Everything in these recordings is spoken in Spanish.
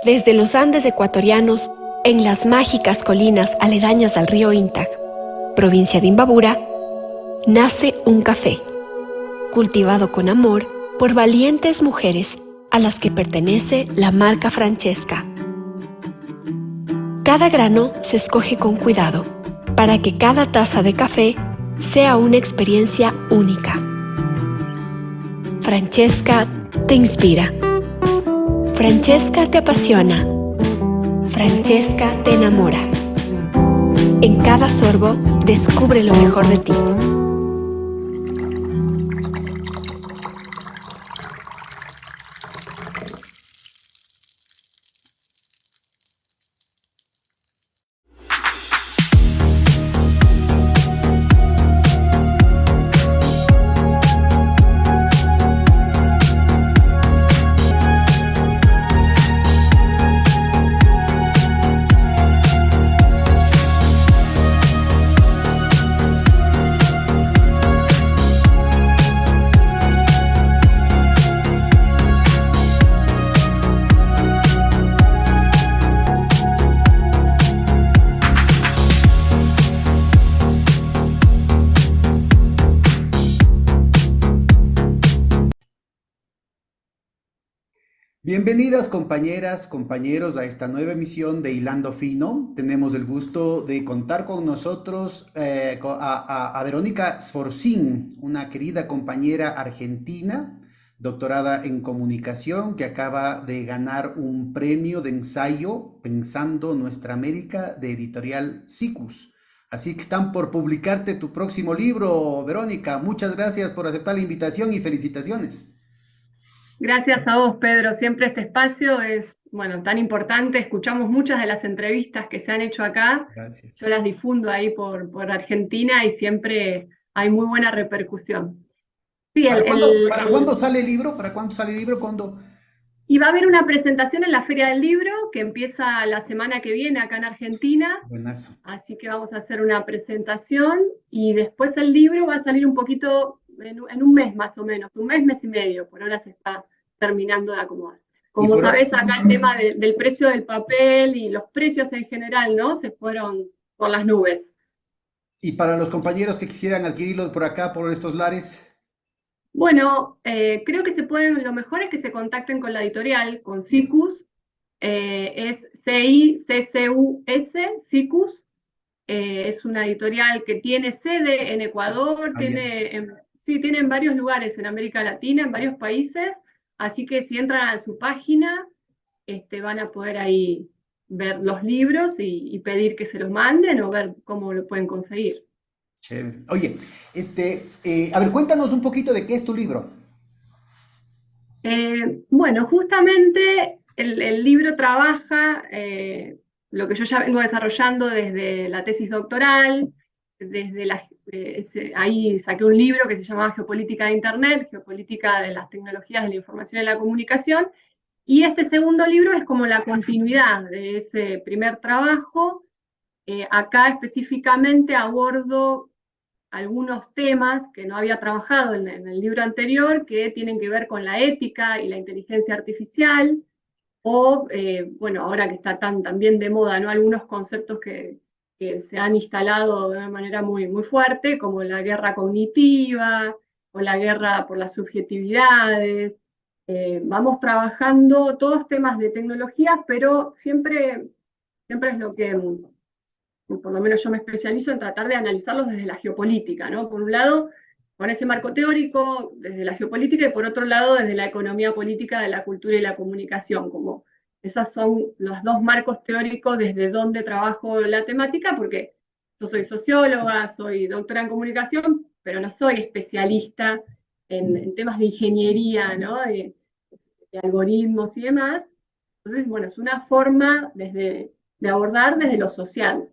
Desde los Andes ecuatorianos, en las mágicas colinas aledañas al río Intag, provincia de Imbabura, nace un café, cultivado con amor por valientes mujeres a las que pertenece la marca Francesca. Cada grano se escoge con cuidado para que cada taza de café sea una experiencia única. Francesca te inspira. Francesca te apasiona. Francesca te enamora. En cada sorbo, descubre lo mejor de ti. Bienvenidas compañeras, compañeros a esta nueva emisión de Hilando Fino. Tenemos el gusto de contar con nosotros a Verónica Sforcín, una querida compañera argentina, doctorada en comunicación, que acaba de ganar un premio de ensayo Pensando Nuestra América de editorial Sicus. Así que están por publicarte tu próximo libro, Verónica. Muchas gracias por aceptar la invitación y felicitaciones. Gracias a vos, Pedro. Siempre este espacio es, bueno, tan importante. Escuchamos muchas de las entrevistas que se han hecho acá. Gracias. Yo las difundo ahí por Argentina y siempre hay muy buena repercusión. Sí, ¿Para cuándo sale el libro? ¿Para cuándo sale el libro? ¿Cuándo? y va a haber una presentación en la Feria del Libro que empieza la semana que viene acá en Argentina. Buenazo. Así que vamos a hacer una presentación y después el libro va a salir un poquito en un mes más o menos, un mes, mes y medio. Por ahora se está terminando de acomodar. Y Como por, sabés, acá el tema del precio del papel y los precios en general, ¿no? Se fueron por las nubes. y para los compañeros que quisieran adquirirlo por acá, por estos lares, Bueno, creo que se pueden, lo mejor es que se contacten con la editorial, con Cicus, es CICCUS, Cicus. Es una editorial que tiene sede en Ecuador, también. sí, tiene en varios lugares en América Latina, en varios países, así que si entran a su página, van a poder ahí ver los libros y pedir que se los manden o ver cómo lo pueden conseguir. Chévere. Oye, a ver, cuéntanos un poquito de qué es tu libro. Bueno, justamente el libro trabaja lo que yo ya vengo desarrollando desde la tesis doctoral, ahí saqué un libro que se llamaba Geopolítica de Internet, Geopolítica de las Tecnologías de la Información y la Comunicación, y este segundo libro es como la continuidad de ese primer trabajo. Acá específicamente abordo algunos temas que no había trabajado en el libro anterior, que tienen que ver con la ética y la inteligencia artificial, o, bueno, ahora que está también de moda, ¿no? Algunos conceptos que se han instalado de una manera muy, muy fuerte, como la guerra cognitiva o la guerra por las subjetividades. Vamos trabajando todos temas de tecnologías, pero siempre es lo que por lo menos yo me especializo en tratar de analizarlos desde la geopolítica, ¿no? Por un lado, con ese marco teórico, desde la geopolítica, y por otro lado, desde la economía política de la cultura y la comunicación, como esos son los dos marcos teóricos desde donde trabajo la temática, porque yo soy socióloga, soy doctora en comunicación, pero no soy especialista en temas de ingeniería, ¿no? De algoritmos y demás. Entonces, bueno, es una forma de abordar desde lo social.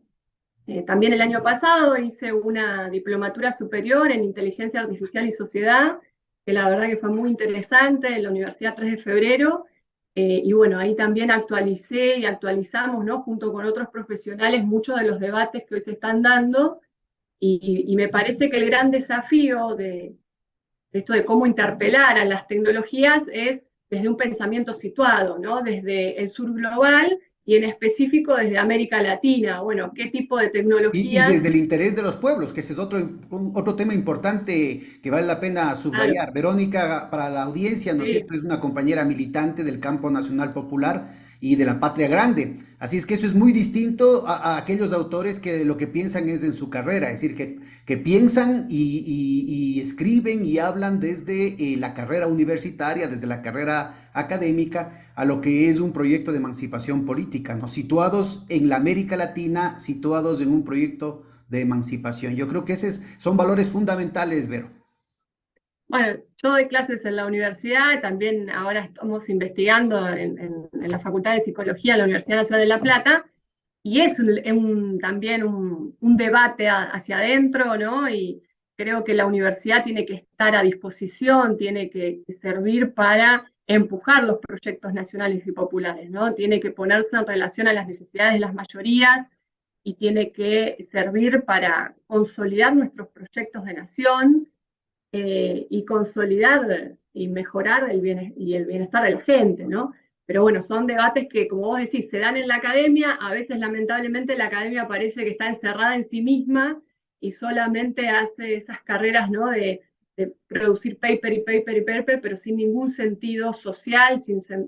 También el año pasado hice una diplomatura superior en inteligencia artificial y sociedad, que la verdad que fue muy interesante en la Universidad 3 de Febrero. Y bueno, ahí también actualicé y actualizamos, ¿no? Junto con otros profesionales, muchos de los debates que hoy se están dando. Y me parece que el gran desafío de esto de cómo interpelar a las tecnologías es desde un pensamiento situado, ¿no? Desde el sur global y en específico desde América Latina. Bueno, ¿qué tipo de Y tecnologías? desde el interés de los pueblos, que ese es otro tema importante que vale la pena Claro, subrayar. Verónica, para la audiencia, ¿no es sí. cierto?, es una compañera militante del Campo Nacional Popular y de la Patria Grande. Así es que eso es muy distinto a aquellos autores que lo que piensan es en su carrera, es decir, que piensan y escriben y hablan desde la carrera universitaria, desde la carrera académica, a lo que es un proyecto de emancipación política, ¿no? Situados en la América Latina, situados en un proyecto de emancipación. Yo creo que son valores fundamentales, Vero. Bueno, yo doy clases en la universidad, también ahora estamos investigando en la Facultad de Psicología de la Universidad Nacional de La Plata, y es también un debate hacia adentro, ¿no? Y creo que la universidad tiene que estar a disposición, tiene que servir para empujar los proyectos nacionales y populares, ¿no? Tiene que ponerse en relación a las necesidades de las mayorías y tiene que servir para consolidar nuestros proyectos de nación, y consolidar y mejorar el bienestar de la gente, ¿no? Pero bueno, son debates que, como vos decís, se dan en la academia, a veces lamentablemente la academia parece que está encerrada en sí misma y solamente hace esas carreras, ¿no? De producir paper y paper y paper, pero sin ningún sentido social,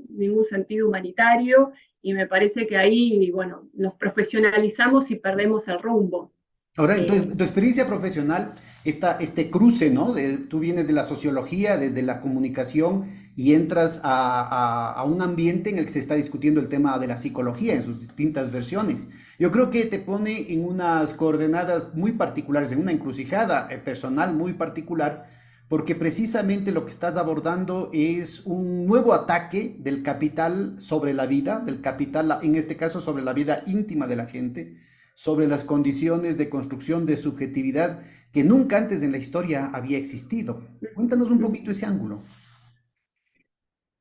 ningún sentido humanitario, y me parece que ahí, bueno, nos profesionalizamos y perdemos el rumbo. Ahora, Eh, en tu experiencia profesional, este cruce, ¿no? Tú vienes de la sociología, desde la comunicación y entras a un ambiente en el que se está discutiendo el tema de la psicología en sus distintas versiones. Yo creo que te pone en unas coordenadas muy particulares, en una encrucijada personal muy particular, porque precisamente lo que estás abordando es un nuevo ataque del capital sobre la vida, del capital, en este caso, sobre la vida íntima de la gente, sobre las condiciones de construcción de subjetividad que nunca antes en la historia había existido. Cuéntanos un poquito ese ángulo.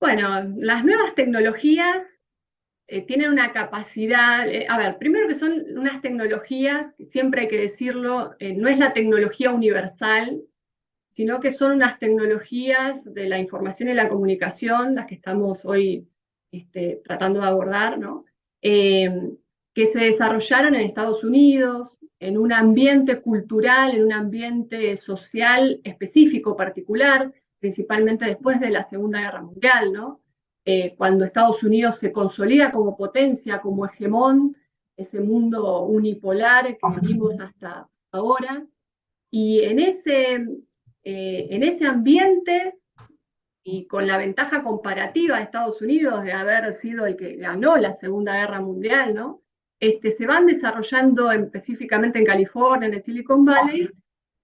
bueno, las nuevas tecnologías tienen una capacidad, a ver, primero que son unas tecnologías, siempre hay que decirlo, no es la tecnología universal, sino que son unas tecnologías de la información y la comunicación, las que estamos hoy tratando de abordar, ¿no? Eh, que se desarrollaron en Estados Unidos, en un ambiente cultural, en un ambiente social específico, particular, principalmente después de la Segunda Guerra Mundial, ¿no? Cuando Estados Unidos se consolida como potencia, como hegemón, ese mundo unipolar que vivimos hasta ahora, y en ese ambiente y con la ventaja comparativa de Estados Unidos de haber sido el que ganó la Segunda Guerra Mundial, ¿no? Se van desarrollando específicamente en California, en el Silicon Valley,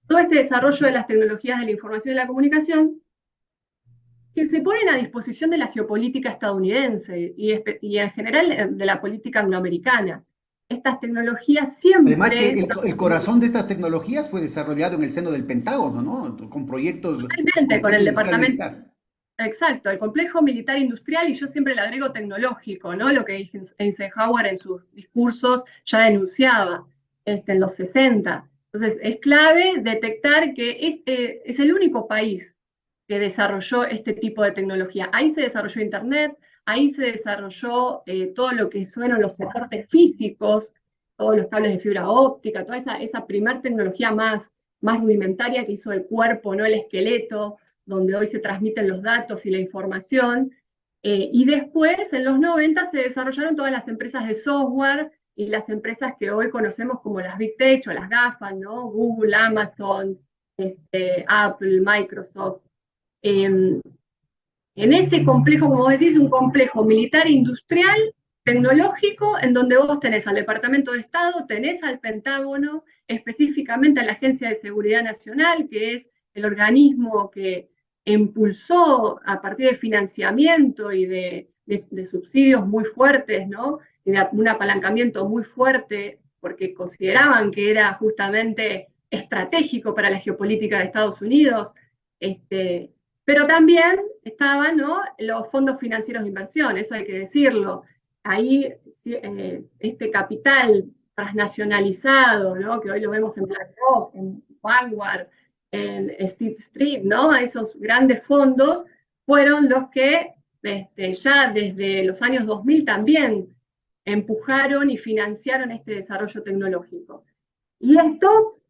todo este desarrollo de las tecnologías de la información y la comunicación que se ponen a disposición de la geopolítica estadounidense y en general de la política angloamericana. Estas tecnologías Además que siempre, el corazón de estas tecnologías fue desarrollado en el seno del Pentágono, ¿no? Con proyectos totalmente con complejo el industrial departamento. militar. Exacto, el complejo militar industrial, y yo siempre le agrego tecnológico, ¿no? Lo que Eisenhower en sus discursos ya denunciaba en los 60. Entonces, es clave detectar que este es el único país que desarrolló este tipo de tecnología. Ahí se desarrolló Internet, ahí se desarrolló todo lo que son los soportes físicos, todos los cables de fibra óptica, toda esa primer tecnología más rudimentaria que hizo el cuerpo, ¿no? El esqueleto, donde hoy se transmiten los datos y la información. Y después, en los 90, se desarrollaron todas las empresas de software y las empresas que hoy conocemos como las Big Tech o las GAFA, ¿no? Google, Amazon, Apple, Microsoft. En ese complejo, como vos decís, un complejo militar industrial, tecnológico, en donde vos tenés al Departamento de Estado, tenés al Pentágono, específicamente a la Agencia de Seguridad Nacional, que es el organismo que impulsó a partir de financiamiento y de subsidios muy fuertes, ¿no? Y de un apalancamiento muy fuerte, porque consideraban que era justamente estratégico para la geopolítica de Estados Unidos, pero también estaban, ¿no? Los fondos financieros de inversión, eso hay que decirlo. Ahí este capital transnacionalizado, ¿no? Que hoy lo vemos en BlackRock, en Vanguard, en State Street, ¿no? Esos grandes fondos fueron los que ya desde los años 2000 también empujaron y financiaron este desarrollo tecnológico. Y esto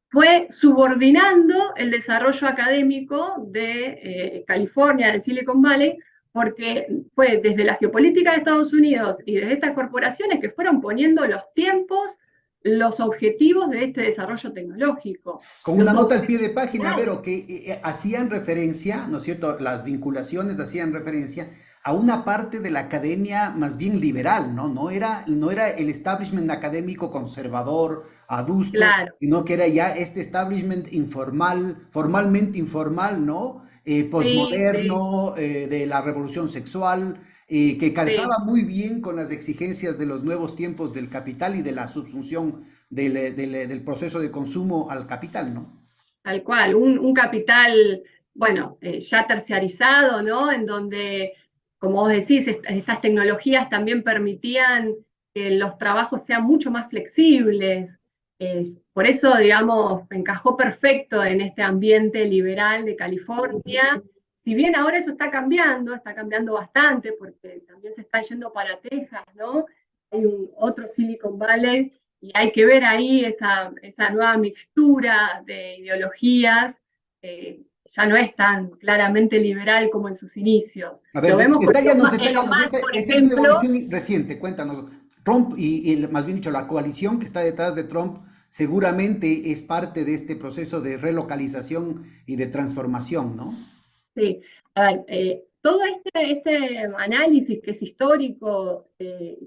fue subordinando el desarrollo académico de California, de Silicon Valley, porque fue desde la geopolítica de Estados Unidos y desde estas corporaciones que fueron poniendo los tiempos, los objetivos de este desarrollo tecnológico. Con una nota al pie de página, Vero, que hacían referencia, ¿no es cierto? Las vinculaciones hacían referencia a una parte de la academia más bien liberal, ¿no? No era el establishment académico conservador, adusto, Claro, sino que era ya este establishment informal, formalmente informal, ¿no? sí, sí, Posmoderno, de la revolución sexual, que calzaba sí. muy bien con las exigencias de los nuevos tiempos del capital y de la subsunción del proceso de consumo al capital, ¿no? Tal cual, un capital, bueno, ya terciarizado, ¿no? En donde, como vos decís, estas tecnologías también permitían que los trabajos sean mucho más flexibles. Por eso, digamos, encajó perfecto en este ambiente liberal de California. Si bien ahora eso está cambiando bastante, porque también se está yendo para Texas, ¿no? Hay otro Silicon Valley y hay que ver ahí esa nueva mixtura de ideologías, ya no es tan claramente liberal como en sus inicios. A ver, Lo vemos con detállanos, Elon detállanos, Musk, por esta es una ejemplo. evolución reciente, cuéntanos. Trump más bien dicho, la coalición que está detrás de Trump seguramente es parte de este proceso de relocalización y de transformación, ¿no? Sí, a ver, todo este análisis que es histórico,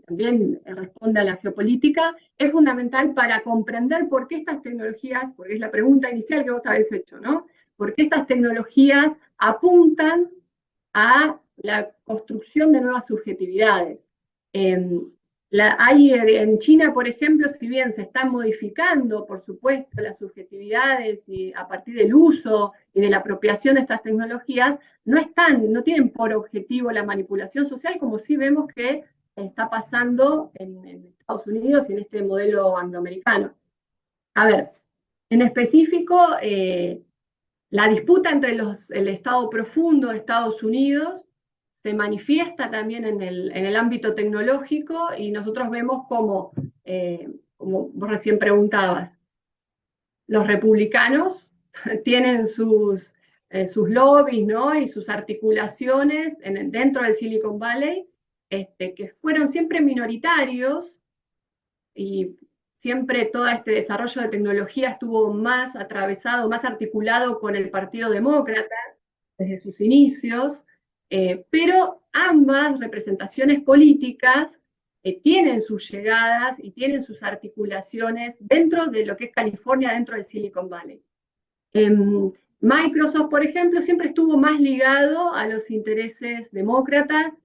también responde a la geopolítica, es fundamental para comprender por qué estas tecnologías, porque es la pregunta inicial que vos habéis hecho, ¿no? ¿Por qué estas tecnologías apuntan a la construcción de nuevas subjetividades? Eh, en China, por ejemplo, si bien se están modificando, por supuesto, las subjetividades y a partir del uso y de la apropiación de estas tecnologías, no tienen por objetivo la manipulación social, como sí vemos que está pasando en Estados Unidos y en este modelo angloamericano. A ver, en específico, la disputa entre el Estado profundo de Estados Unidos se manifiesta también en el ámbito tecnológico y nosotros vemos como vos recién preguntabas, los republicanos tienen sus lobbies, ¿no? Y sus articulaciones dentro del Silicon Valley, que fueron siempre minoritarios y siempre todo este desarrollo de tecnología estuvo más atravesado, más articulado con el Partido Demócrata desde sus inicios, pero ambas representaciones políticas tienen sus llegadas y tienen sus articulaciones dentro de lo que es California, dentro del Silicon Valley. Microsoft, por ejemplo, siempre estuvo más ligado a los intereses demócratas,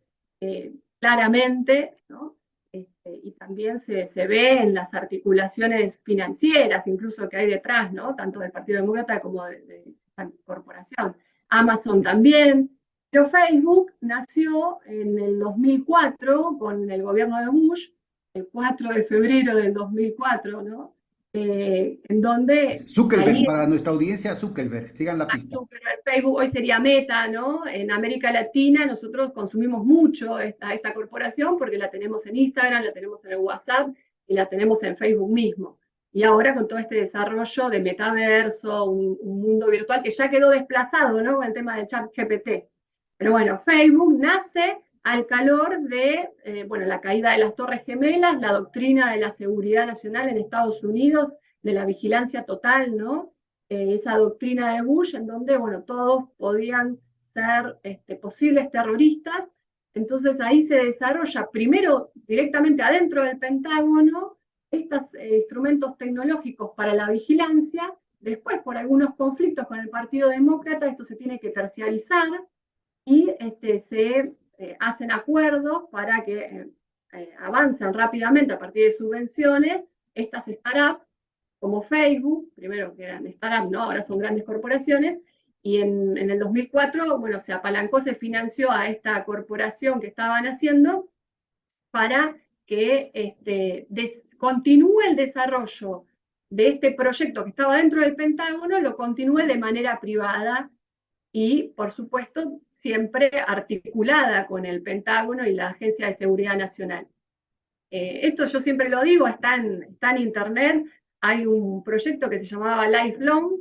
claramente, ¿no? Y también se ve en las articulaciones financieras, incluso que hay detrás, ¿no? Tanto del Partido Demócrata como de esta corporación. Amazon también, pero Facebook nació en el 2004 con el gobierno de Bush, el 4 de febrero del 2004, ¿no? En donde Zuckerberg, ahí para nuestra audiencia, Zuckerberg, sigan la pista. Facebook hoy sería Meta, ¿no? En América Latina nosotros consumimos mucho esta corporación porque la tenemos en Instagram, la tenemos en el WhatsApp y la tenemos en Facebook mismo. Y ahora con todo este desarrollo de metaverso, un mundo virtual que ya quedó desplazado, ¿no? Con el tema del chat GPT. Pero bueno, Facebook nace al calor de bueno, la caída de las Torres Gemelas, la doctrina de la seguridad nacional en Estados Unidos, de la vigilancia total, ¿no? Esa doctrina de Bush, en donde, bueno, todos podían ser posibles terroristas. Entonces ahí se desarrolla primero directamente adentro del Pentágono estos instrumentos tecnológicos para la vigilancia. Después, por algunos conflictos con el Partido Demócrata, esto se tiene que terciarizar y se hacen acuerdos para que avancen rápidamente a partir de subvenciones estas startups como Facebook, primero que eran startups, ¿no? Ahora son grandes corporaciones, y en el 2004, bueno, se apalancó, se financió a esta corporación que estaban haciendo para que continúe el desarrollo de este proyecto que estaba dentro del Pentágono, lo continúe de manera privada y, por supuesto, siempre articulada con el Pentágono y la Agencia de Seguridad Nacional. Esto yo siempre lo digo, está en internet, hay un proyecto que se llamaba Lifelong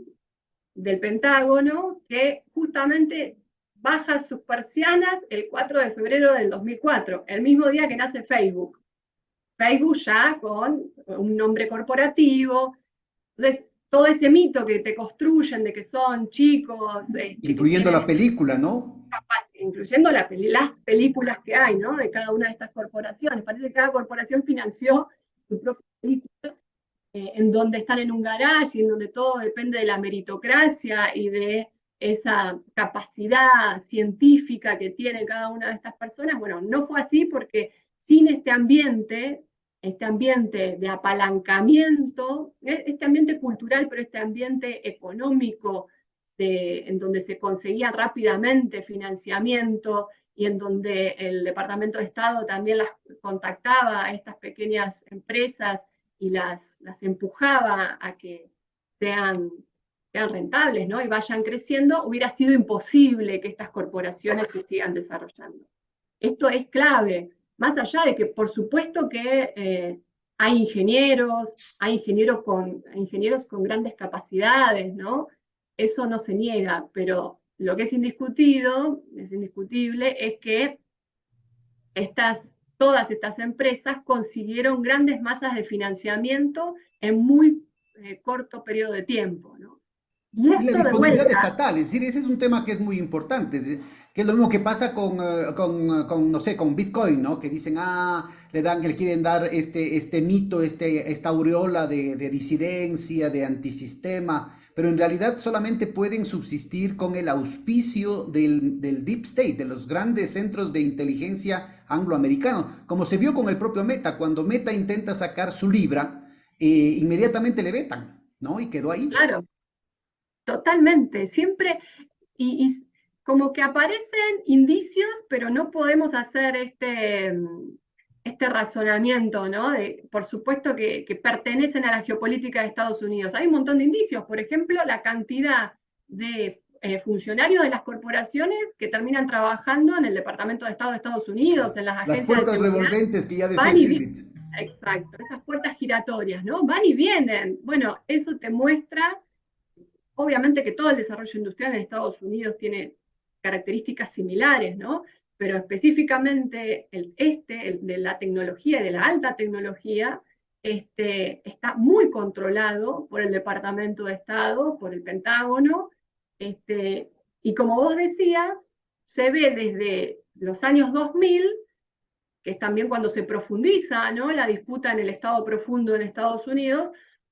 del Pentágono, que justamente baja sus persianas el 4 de febrero del 2004, el mismo día que nace Facebook. Facebook ya con un nombre corporativo. Entonces, todo ese mito que te construyen de que son chicos... Incluyendo la película, ¿no? Incluyendo las películas que hay, ¿no? De cada una de estas corporaciones. Parece que cada corporación financió su propia película, en donde están en un garage y en donde todo depende de la meritocracia y de esa capacidad científica que tiene cada una de estas personas. Bueno, no fue así porque sin este ambiente de apalancamiento, este ambiente cultural, pero este ambiente económico, en donde se conseguía rápidamente financiamiento y en donde el Departamento de Estado también las contactaba a estas pequeñas empresas y las empujaba a que sean rentables, ¿no? Y vayan creciendo, hubiera sido imposible que estas corporaciones se sigan desarrollando. Esto es clave, más allá de que por supuesto que hay ingenieros con grandes capacidades, ¿no? Eso no se niega, pero lo que es indiscutible es que todas estas empresas consiguieron grandes masas de financiamiento en muy corto periodo de tiempo, ¿no? Y la disponibilidad estatal, es decir, ese es un tema que es muy importante, que es lo mismo que pasa no sé, con Bitcoin, ¿no? Que dicen, le quieren dar este mito, esta aureola de disidencia, de antisistema, pero en realidad solamente pueden subsistir con el auspicio del Deep State, de los grandes centros de inteligencia angloamericanos, como se vio con el propio Meta. Cuando Meta intenta sacar su Libra, inmediatamente le vetan, ¿no? Y quedó ahí. Claro. Totalmente, siempre, y como que aparecen indicios, pero no podemos hacer este razonamiento, ¿no? Por supuesto que pertenecen a la geopolítica de Estados Unidos. Hay un montón de indicios, por ejemplo, la cantidad de funcionarios de las corporaciones que terminan trabajando en el Departamento de Estado de Estados Unidos, en las agencias de seguridad. Las puertas revolventes que ya decía Stiglitz. Exacto, esas puertas giratorias, ¿no? Van y vienen. Bueno, eso te muestra... Obviamente que todo el desarrollo industrial en Estados Unidos tiene características similares, ¿no? Pero específicamente el de la tecnología y de la alta tecnología, está muy controlado por el Departamento de Estado, por el Pentágono, y como vos decías, se ve desde los años 2000, que es también cuando se profundiza, ¿no? La disputa en el Estado profundo en Estados Unidos,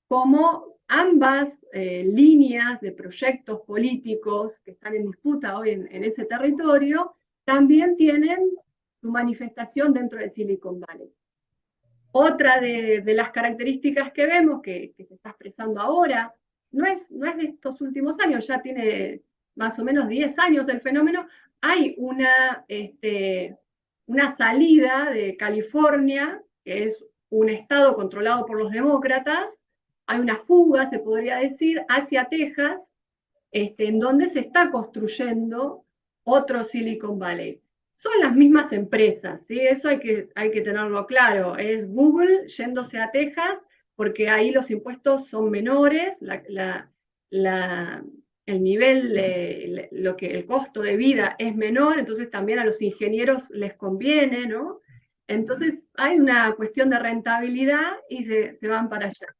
como ambas líneas de proyectos políticos que están en disputa hoy en ese territorio también tienen su manifestación dentro de Silicon Valley. Otra de las características que vemos que se está expresando ahora, no es de estos últimos años, ya tiene más o menos 10 años el fenómeno, hay una salida de California, que es un estado controlado por los demócratas. Hay una fuga, se podría decir, hacia Texas, en donde se está construyendo otro Silicon Valley. Son las mismas empresas, ¿sí? Eso hay que tenerlo claro. Es Google yéndose a Texas, porque ahí los impuestos son menores, el nivel, el costo de vida es menor, entonces también a los ingenieros les conviene, ¿no? Entonces hay una cuestión de rentabilidad y se van para allá.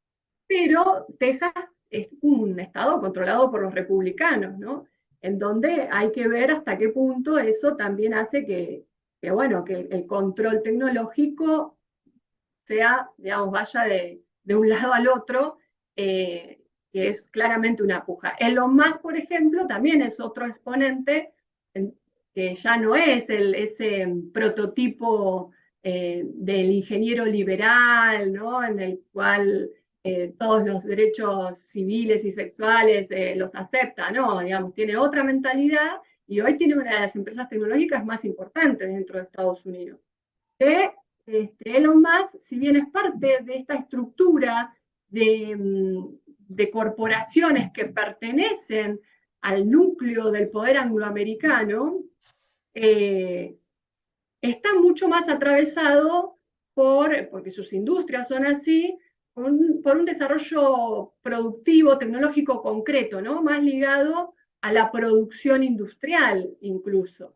Pero Texas es un estado controlado por los republicanos, ¿no? En donde hay que ver hasta qué punto eso también hace que el control tecnológico sea, digamos, vaya de un lado al otro, que es claramente una puja. Elon Musk, por ejemplo, también es otro exponente, que ya no es ese prototipo del ingeniero liberal, ¿no? En el cual todos los derechos civiles y sexuales los acepta, ¿no? Digamos, tiene otra mentalidad y hoy tiene una de las empresas tecnológicas más importantes dentro de Estados Unidos. Elon Musk, si bien es parte de esta estructura de corporaciones que pertenecen al núcleo del poder angloamericano, eh, está mucho más atravesado porque sus industrias son así, por un desarrollo productivo, tecnológico concreto, ¿no? Más ligado a la producción industrial incluso.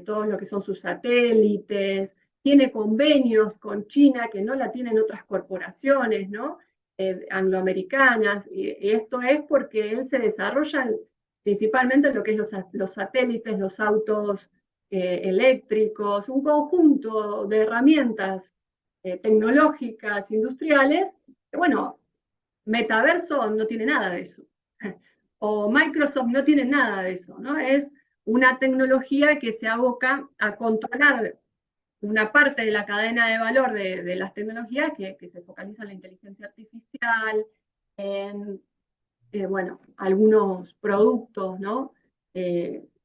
Todo lo que son sus satélites, tiene convenios con China que no la tienen otras corporaciones, ¿no? Angloamericanas, y esto es porque él se desarrolla principalmente en lo que es los satélites, los autos eléctricos, un conjunto de herramientas tecnológicas, industriales, que, bueno, Metaverso no tiene nada de eso, o Microsoft no tiene nada de eso, ¿no? Es una tecnología que se aboca a controlar una parte de la cadena de valor de las tecnologías que se focaliza en la inteligencia artificial, en, bueno, algunos productos, ¿no?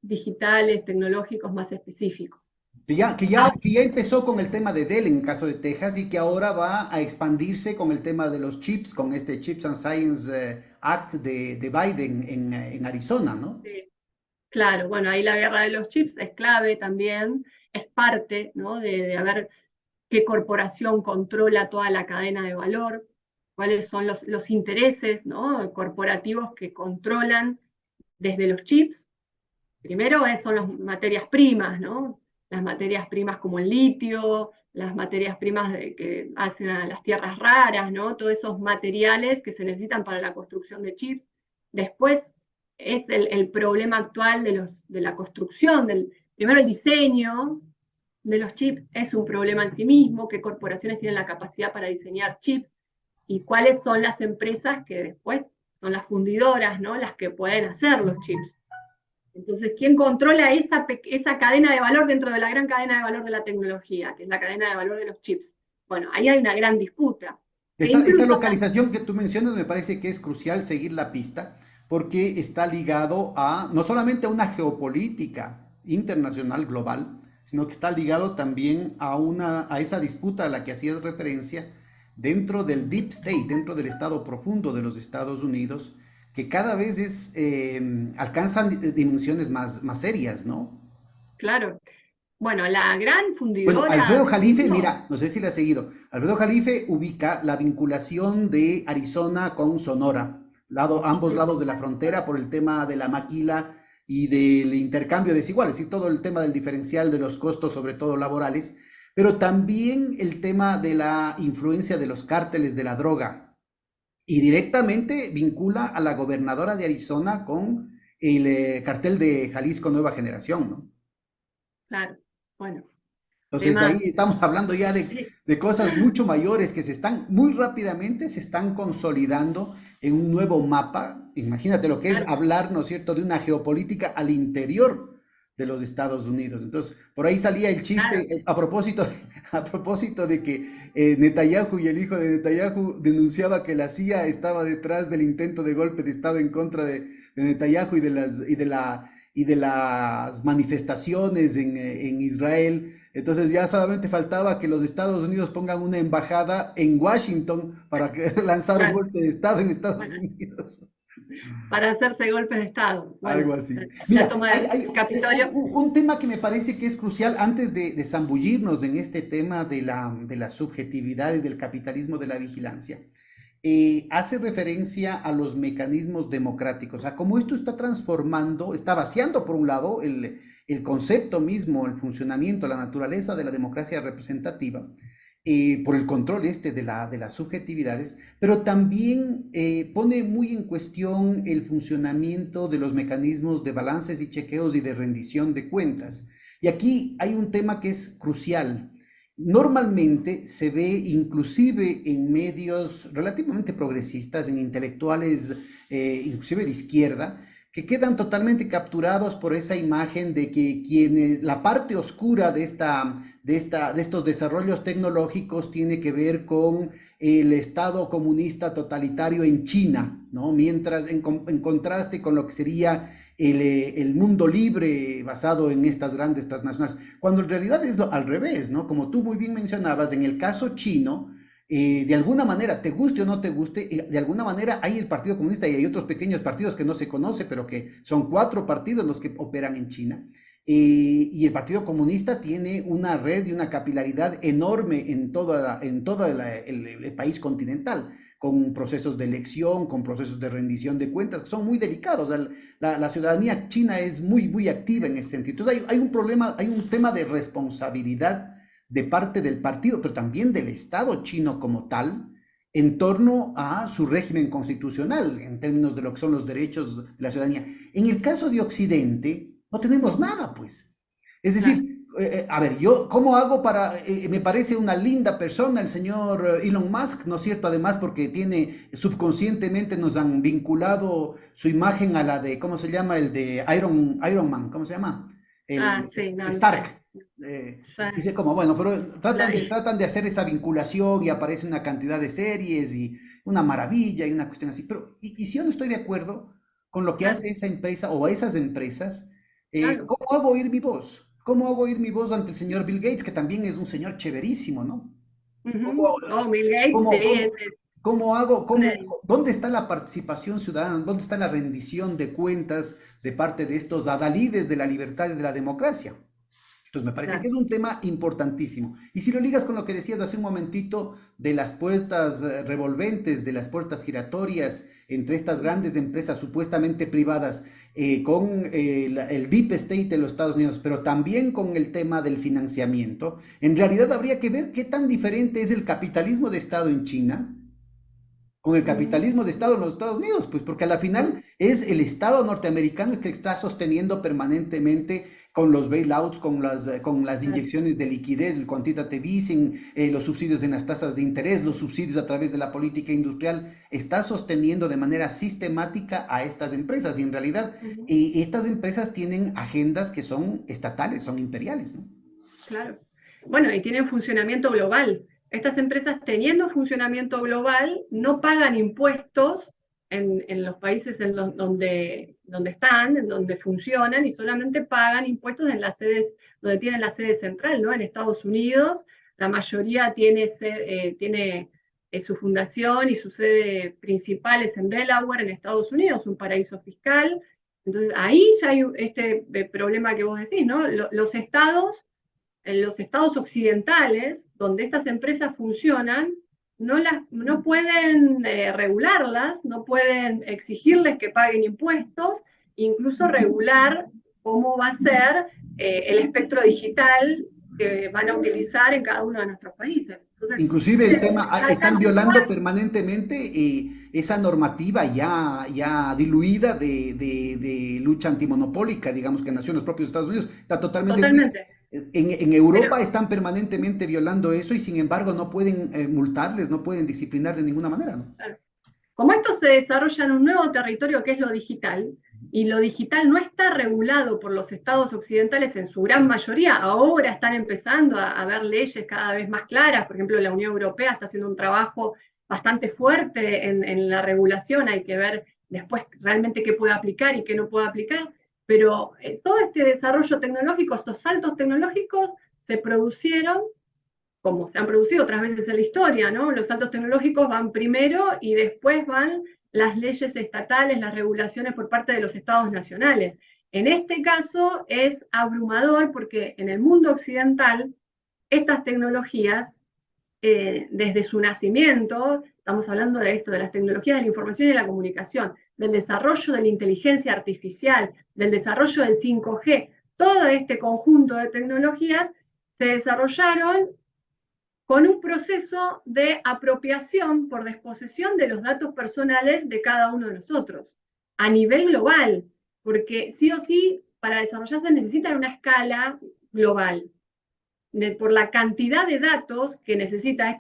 Digitales, tecnológicos más específicos. Que ya empezó con el tema de Dell en el caso de Texas y que ahora va a expandirse con el tema de los chips, con este Chips and Science Act de Biden en Arizona, ¿no? Sí, claro, bueno, ahí la guerra de los chips es clave también, es parte, ¿no? De ver qué corporación controla toda la cadena de valor, cuáles son los intereses, ¿no? Corporativos que controlan desde los chips. Primero son las materias primas, ¿no? Las materias primas como el litio, las materias primas que hacen a las tierras raras, ¿no? Todos esos materiales que se necesitan para la construcción de chips. Después es el problema actual de la construcción, primero el diseño de los chips es un problema en sí mismo, qué corporaciones tienen la capacidad para diseñar chips y cuáles son las empresas que después son las fundidoras, ¿no? Las que pueden hacer los chips. Entonces, ¿quién controla esa cadena de valor dentro de la gran cadena de valor de la tecnología, que es la cadena de valor de los chips? Bueno, ahí hay una gran disputa. Esta localización que tú mencionas me parece que es crucial seguir la pista porque está ligado a no solamente a una geopolítica internacional global, sino que está ligado también a esa disputa a la que hacías referencia dentro del Deep State, dentro del estado profundo de los Estados Unidos, que cada vez alcanzan dimensiones más serias, ¿no? Claro. Bueno, la gran Bueno, fundidora Alfredo del Jalife, mundo, mira, no sé si le ha seguido. Alfredo Jalife ubica la vinculación de Arizona con Sonora, ambos sí, lados de la frontera por el tema de la maquila y del intercambio desigual, es decir, todo el tema del diferencial de los costos, sobre todo laborales, pero también el tema de la influencia de los cárteles de la droga y directamente vincula a la gobernadora de Arizona con el cartel de Jalisco Nueva Generación, ¿no? claro. Bueno, Entonces ahí temas. estamos hablando ya Sí, de cosas mucho mayores que muy rápidamente se están consolidando en un nuevo mapa. Imagínate lo que es claro, hablar, ¿no es cierto?, de una geopolítica al interior de los Estados Unidos. Entonces, por ahí salía el claro. chiste a propósito de que Netanyahu y el hijo de Netanyahu denunciaba que la CIA estaba detrás del intento de golpe de Estado en contra de Netanyahu y de las manifestaciones en Israel. Entonces ya solamente faltaba que los Estados Unidos pongan una embajada en Washington para lanzar un Claro. golpe de Estado en Estados Bueno, Unidos. para hacerse golpes de Estado. Algo Bueno, así. la Mira, toma del Capitolio. un tema que me parece que es crucial antes de zambullirnos en este tema de la subjetividad y del capitalismo de la vigilancia. Hace referencia a los mecanismos democráticos, a cómo esto está transformando, está vaciando por un lado el concepto mismo, el funcionamiento, la naturaleza de la democracia representativa, por el control de las subjetividades, pero también pone muy en cuestión el funcionamiento de los mecanismos de balances y chequeos y de rendición de cuentas. Y aquí hay un tema que es crucial. Normalmente se ve inclusive en medios relativamente progresistas, en intelectuales inclusive de izquierda, que quedan totalmente capturados por esa imagen de que la parte oscura de estos desarrollos tecnológicos tiene que ver con el Estado comunista totalitario en China, ¿no? Mientras en contraste con lo que sería el mundo libre basado en estas grandes transnacionales, cuando en realidad es al revés, ¿no? Como tú muy bien mencionabas, en el caso chino, de alguna manera, te guste o no te guste, de alguna manera hay el Partido Comunista y hay otros pequeños partidos que no se conoce, pero que son 4 partidos los que operan en China. Y el Partido Comunista tiene una red y una capilaridad enorme en todo el país continental, con procesos de elección, con procesos de rendición de cuentas, que son muy delicados. La ciudadanía china es muy activa en ese sentido. Entonces hay un problema, hay un tema de responsabilidad de parte del partido, pero también del Estado chino como tal, en torno a su régimen constitucional, en términos de lo que son los derechos de la ciudadanía. En el caso de Occidente, no tenemos nada, pues. Es Claro. decir, a ver, yo, ¿cómo hago para, me parece una linda persona el señor Elon Musk, ¿no es cierto? Además, porque tiene, subconscientemente nos han vinculado su imagen a la de, ¿cómo se llama? El de Iron Man, ¿cómo se llama? Ah, El sí, no, no sé. Stark. Sí, Dice como, bueno, pero la vi. tratan de hacer esa vinculación y aparece una cantidad de series y una maravilla y una cuestión así. Pero, y si yo no estoy de acuerdo con lo que Claro, hace esa empresa o esas empresas, claro. ¿cómo hago oír mi voz? ¿Cómo hago oír mi voz ante el señor Bill Gates, que también es un señor chéverísimo, ¿no? Ujú. ¿Cómo, Oh, Bill Gates, sí, cómo, cómo, cómo hago, es- dónde está la participación ciudadana? ¿Dónde está la rendición de cuentas de parte de estos adalides de la libertad y de la democracia? Entonces me parece que claro. es un tema importantísimo. Y si lo ligas con lo que decías hace un momentito de las puertas revolventes, de las puertas giratorias entre estas grandes empresas supuestamente privadas, con el Deep State de los Estados Unidos, pero también con el tema del financiamiento, en realidad habría que ver qué tan diferente es el capitalismo de Estado en China con el Ujú, capitalismo de Estado en los Estados Unidos, pues porque a la final es el Estado norteamericano el que está sosteniendo permanentemente con los bailouts, con las claro. inyecciones de liquidez, el quantitative easing, los subsidios en las tasas de interés, los subsidios a través de la política industrial, está sosteniendo de manera sistemática a estas empresas y en realidad Ujú, estas empresas tienen agendas que son estatales, son imperiales, ¿no? claro. Bueno, y tienen funcionamiento global. Estas empresas, teniendo funcionamiento global, no pagan impuestos en los países donde están, en donde funcionan, y solamente pagan impuestos en las sedes, donde tienen la sede central, ¿no? En Estados Unidos, la mayoría tiene su fundación y su sede principal es en Delaware, en Estados Unidos, un paraíso fiscal. Entonces, ahí ya hay este problema que vos decís, ¿no? Los estados en los estados occidentales, donde estas empresas funcionan, no pueden regularlas, no pueden exigirles que paguen impuestos, incluso regular cómo va a ser el espectro digital que van a utilizar en cada uno de nuestros países. Entonces, Inclusive el tema, acá están no violando hay. permanentemente esa normativa ya diluida de lucha antimonopólica, digamos, que nació en los propios Estados Unidos. Está totalmente Totalmente. en Pero Europa están permanentemente violando eso y sin embargo no pueden multarles, no pueden disciplinar de ninguna manera, ¿no? como esto se desarrolla en un nuevo territorio que es lo digital, y lo digital no está regulado por los estados occidentales en su gran mayoría, ahora están empezando a haber leyes cada vez más claras, por ejemplo, la Unión Europea está haciendo un trabajo bastante fuerte en la regulación, hay que ver después realmente qué puede aplicar y qué no puede aplicar, pero todo este desarrollo tecnológico, estos saltos tecnológicos se producieron como se han producido otras veces en la historia, ¿no? Los saltos tecnológicos van primero y después van las leyes estatales, las regulaciones por parte de los estados nacionales. En este caso es abrumador porque en el mundo occidental estas tecnologías, desde su nacimiento, estamos hablando de esto, de las tecnologías de la información y de la comunicación, del desarrollo de la inteligencia artificial, del desarrollo del 5G, todo este conjunto de tecnologías se desarrollaron con un proceso de apropiación por desposesión de los datos personales de cada uno de nosotros, a nivel global, porque sí o sí, para desarrollarse necesitan una escala global, por la cantidad de datos que necesita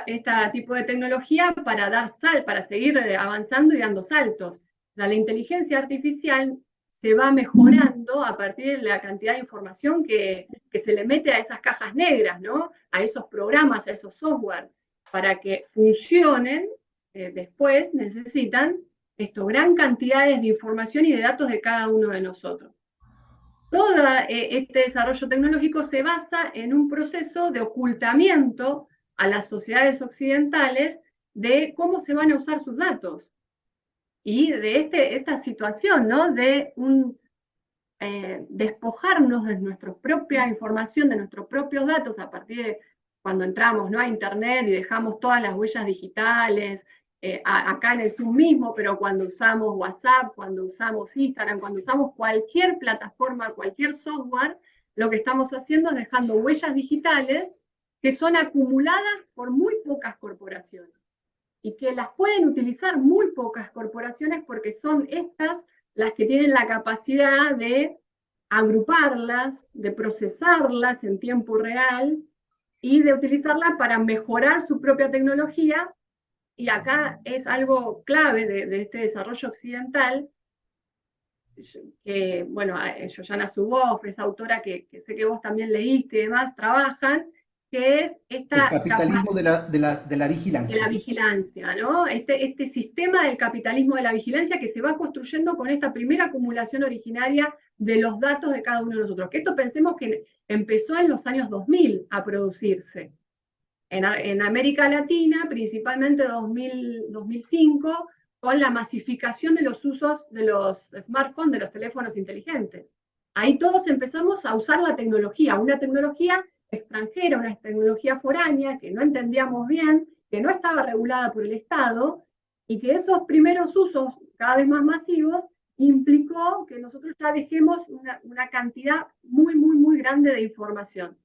este tipo de tecnología para para seguir avanzando y dando saltos. O sea, la inteligencia artificial se va mejorando a partir de la cantidad de información que se le mete a esas cajas negras, ¿no? A esos programas, a esos software. Para que funcionen, después necesitan gran cantidades de información y de datos de cada uno de nosotros. Todo este desarrollo tecnológico se basa en un proceso de ocultamiento a las sociedades occidentales de cómo se van a usar sus datos y de esta situación, ¿no? De despojarnos de nuestra propia información, de nuestros propios datos, a partir de cuando entramos, ¿no?, a Internet y dejamos todas las huellas digitales, acá en el Zoom mismo, pero cuando usamos WhatsApp, cuando usamos Instagram, cuando usamos cualquier plataforma, cualquier software, lo que estamos haciendo es dejando huellas digitales que son acumuladas por muy pocas corporaciones y que las pueden utilizar muy pocas corporaciones porque son estas las que tienen la capacidad de agruparlas, de procesarlas en tiempo real y de utilizarlas para mejorar su propia tecnología. Y acá es algo clave de este desarrollo occidental, que, bueno, Shoshana Zuboff, esa autora que sé que vos también leíste y demás, trabajan, que es El esta capacidad capitalismo de la de la vigilancia. vigilancia, ¿no? Este sistema del capitalismo de la vigilancia que se va construyendo con esta primera acumulación originaria de los datos de cada uno de nosotros. Que esto pensemos que empezó en los años 2000 a producirse. En América Latina, principalmente 2005, con la masificación de los usos de los smartphones, de los teléfonos inteligentes. Ahí todos empezamos a usar la tecnología, una tecnología extranjera, una tecnología foránea que no entendíamos bien, que no estaba regulada por el Estado, y que esos primeros usos cada vez más masivos implicó que nosotros ya dejemos una cantidad muy, muy, muy grande de información.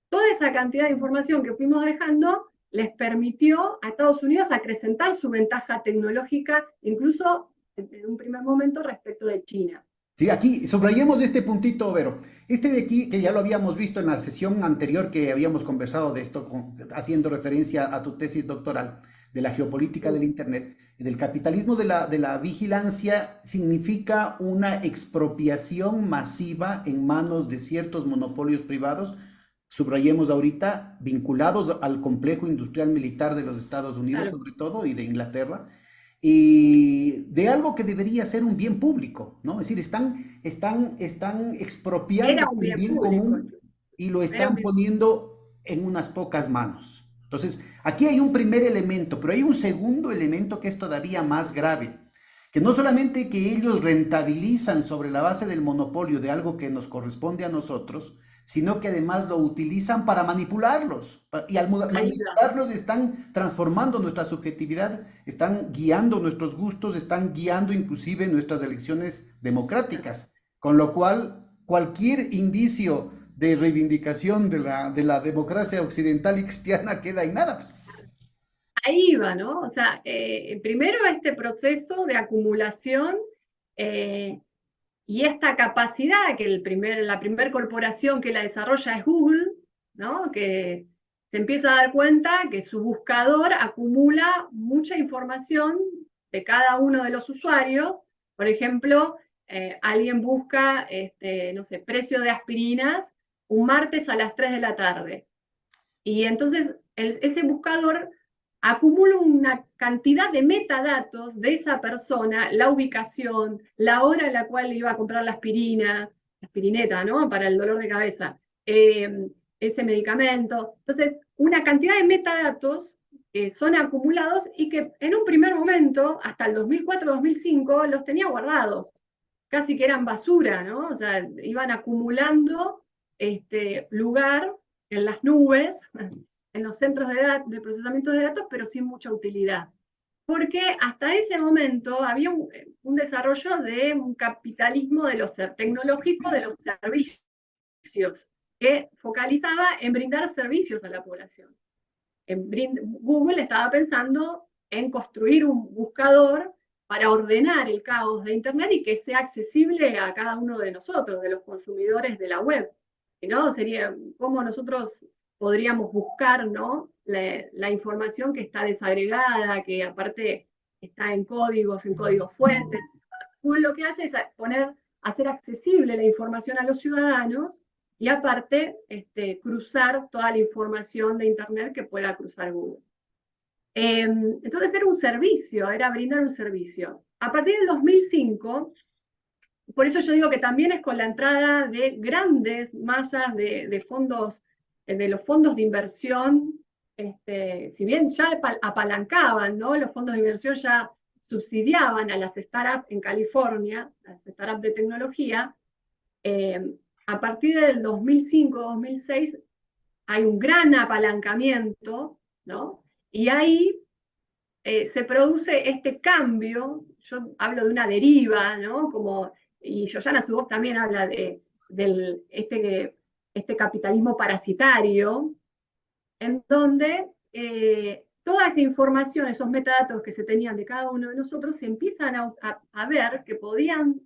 Toda esa cantidad de información que fuimos dejando les permitió a Estados Unidos acrecentar su ventaja tecnológica, incluso en un primer momento respecto de China. Sí, aquí subrayemos este puntito, Vero. Este de aquí, que ya lo habíamos visto en la sesión anterior que habíamos conversado de esto, haciendo referencia a tu tesis doctoral de la geopolítica del Internet, del capitalismo de la vigilancia, significa una expropiación masiva en manos de ciertos monopolios privados, subrayemos ahorita, vinculados al complejo industrial militar de los Estados Unidos, Claro, sobre todo, y de Inglaterra, y de algo que debería ser un bien público, ¿no? Es decir, están expropiando era un un bien bien público, común y lo era un están bien poniendo en unas pocas manos. Entonces, aquí hay un primer elemento, pero hay un segundo elemento que es todavía más grave, que no solamente que ellos rentabilizan sobre la base del monopolio de algo que nos corresponde a nosotros, sino que además lo utilizan para manipularlos. Y al ahí va. manipularlos están transformando nuestra subjetividad, están guiando nuestros gustos, están guiando inclusive nuestras elecciones democráticas. Con lo cual, cualquier indicio de reivindicación de la democracia occidental y cristiana queda en nada, pues. Ahí va, ¿no? O sea, primero este proceso de acumulación eh, y esta capacidad que la primer corporación que la desarrolla es Google, ¿no? Que se empieza a dar cuenta que su buscador acumula mucha información de cada uno de los usuarios. Por ejemplo, alguien busca, no sé, precio de aspirinas un martes a las 3 de la tarde. Y entonces ese buscador acumula una cantidad de metadatos de esa persona, la ubicación, la hora en la cual iba a comprar la aspirina, la aspirineta, ¿no? Para el dolor de cabeza, ese medicamento. Entonces, una cantidad de metadatos que son acumulados y que en un primer momento, hasta el 2004-2005, los tenía guardados. Casi que eran basura, ¿no? O sea, iban acumulando lugar en las nubes, en los centros de procesamiento de datos, pero sin mucha utilidad. Porque hasta ese momento había un desarrollo de un capitalismo tecnológico de los servicios, que focalizaba en brindar servicios a la población. Google estaba pensando en construir un buscador para ordenar el caos de Internet y que sea accesible a cada uno de nosotros, de los consumidores de la web. ¿No? Sería cómo nosotros podríamos buscar, ¿no? La información que está desagregada, que aparte está en códigos fuentes. Google lo que hace es hacer accesible la información a los ciudadanos y aparte cruzar toda la información de Internet que pueda cruzar Google. Entonces era un servicio, era brindar un servicio. A partir del 2005, por eso yo digo que también es con la entrada de grandes masas de fondos, de los fondos de inversión, si bien ya apalancaban, ¿no? Los fondos de inversión ya subsidiaban a las startups en California, las startups de tecnología, A partir del 2005-2006 hay un gran apalancamiento, ¿no? Y ahí se produce este cambio, yo hablo de una deriva, ¿no? Como, y Yoyana Zuboff también habla de este capitalismo parasitario, en donde toda esa información, esos metadatos que se tenían de cada uno de nosotros, se empiezan a ver que podían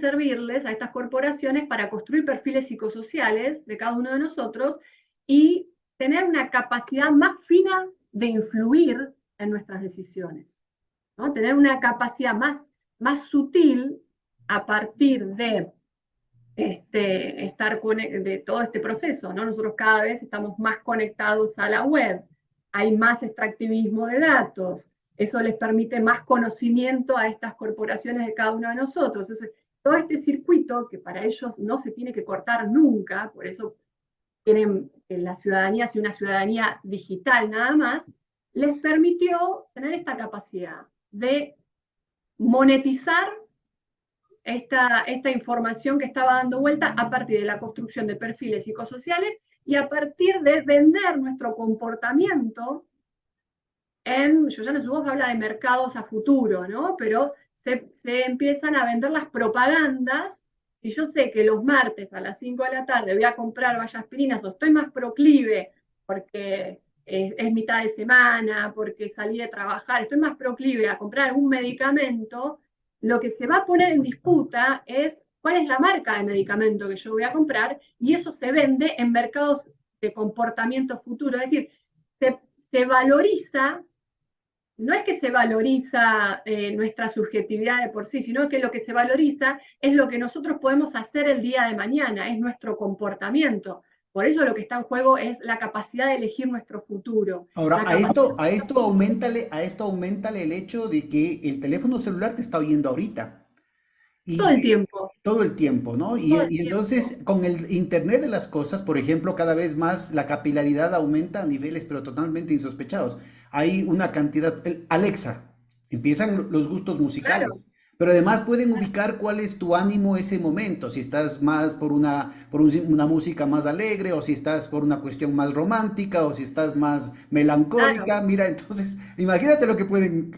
servirles a estas corporaciones para construir perfiles psicosociales de cada uno de nosotros y tener una capacidad más fina de influir en nuestras decisiones, ¿no? Tener una capacidad más sutil a partir de de todo este proceso, ¿no? Nosotros cada vez estamos más conectados a la web, hay más extractivismo de datos, eso les permite más conocimiento a estas corporaciones de cada uno de nosotros. Entonces, todo este circuito, que para ellos no se tiene que cortar nunca, por eso quieren que la ciudadanía sea una ciudadanía digital nada más, les permitió tener esta capacidad de monetizar esta información que estaba dando vuelta a partir de la construcción de perfiles psicosociales y a partir de vender nuestro comportamiento Yoyana Zuboff habla de mercados a futuro, ¿no? Pero se empiezan a vender las propagandas, y yo sé que los martes a las 5 de la tarde voy a comprar vallaspirinas o estoy más proclive porque es mitad de semana, porque salí de trabajar, estoy más proclive a comprar algún medicamento, lo que se va a poner en disputa es cuál es la marca de medicamento que yo voy a comprar, y eso se vende en mercados de comportamiento futuro, es decir, se valoriza, no es que se valoriza nuestra subjetividad de por sí, sino que lo que se valoriza es lo que nosotros podemos hacer el día de mañana, es nuestro comportamiento. Por eso lo que está en juego es la capacidad de elegir nuestro futuro. Ahora, a esto aumentale el hecho de que el teléfono celular te está oyendo ahorita. Todo Y el tiempo, todo el tiempo, ¿no? todo el Y tiempo. entonces con el Internet de las cosas, por ejemplo, cada vez más la capilaridad aumenta a niveles pero totalmente insospechados. Hay una cantidad, Alexa, empiezan los gustos Claro, musicales, pero además pueden ubicar cuál es tu ánimo ese momento, si estás más por una música más alegre o si estás por una cuestión más romántica o si estás más claro, melancólica. Mira, entonces imagínate lo que pueden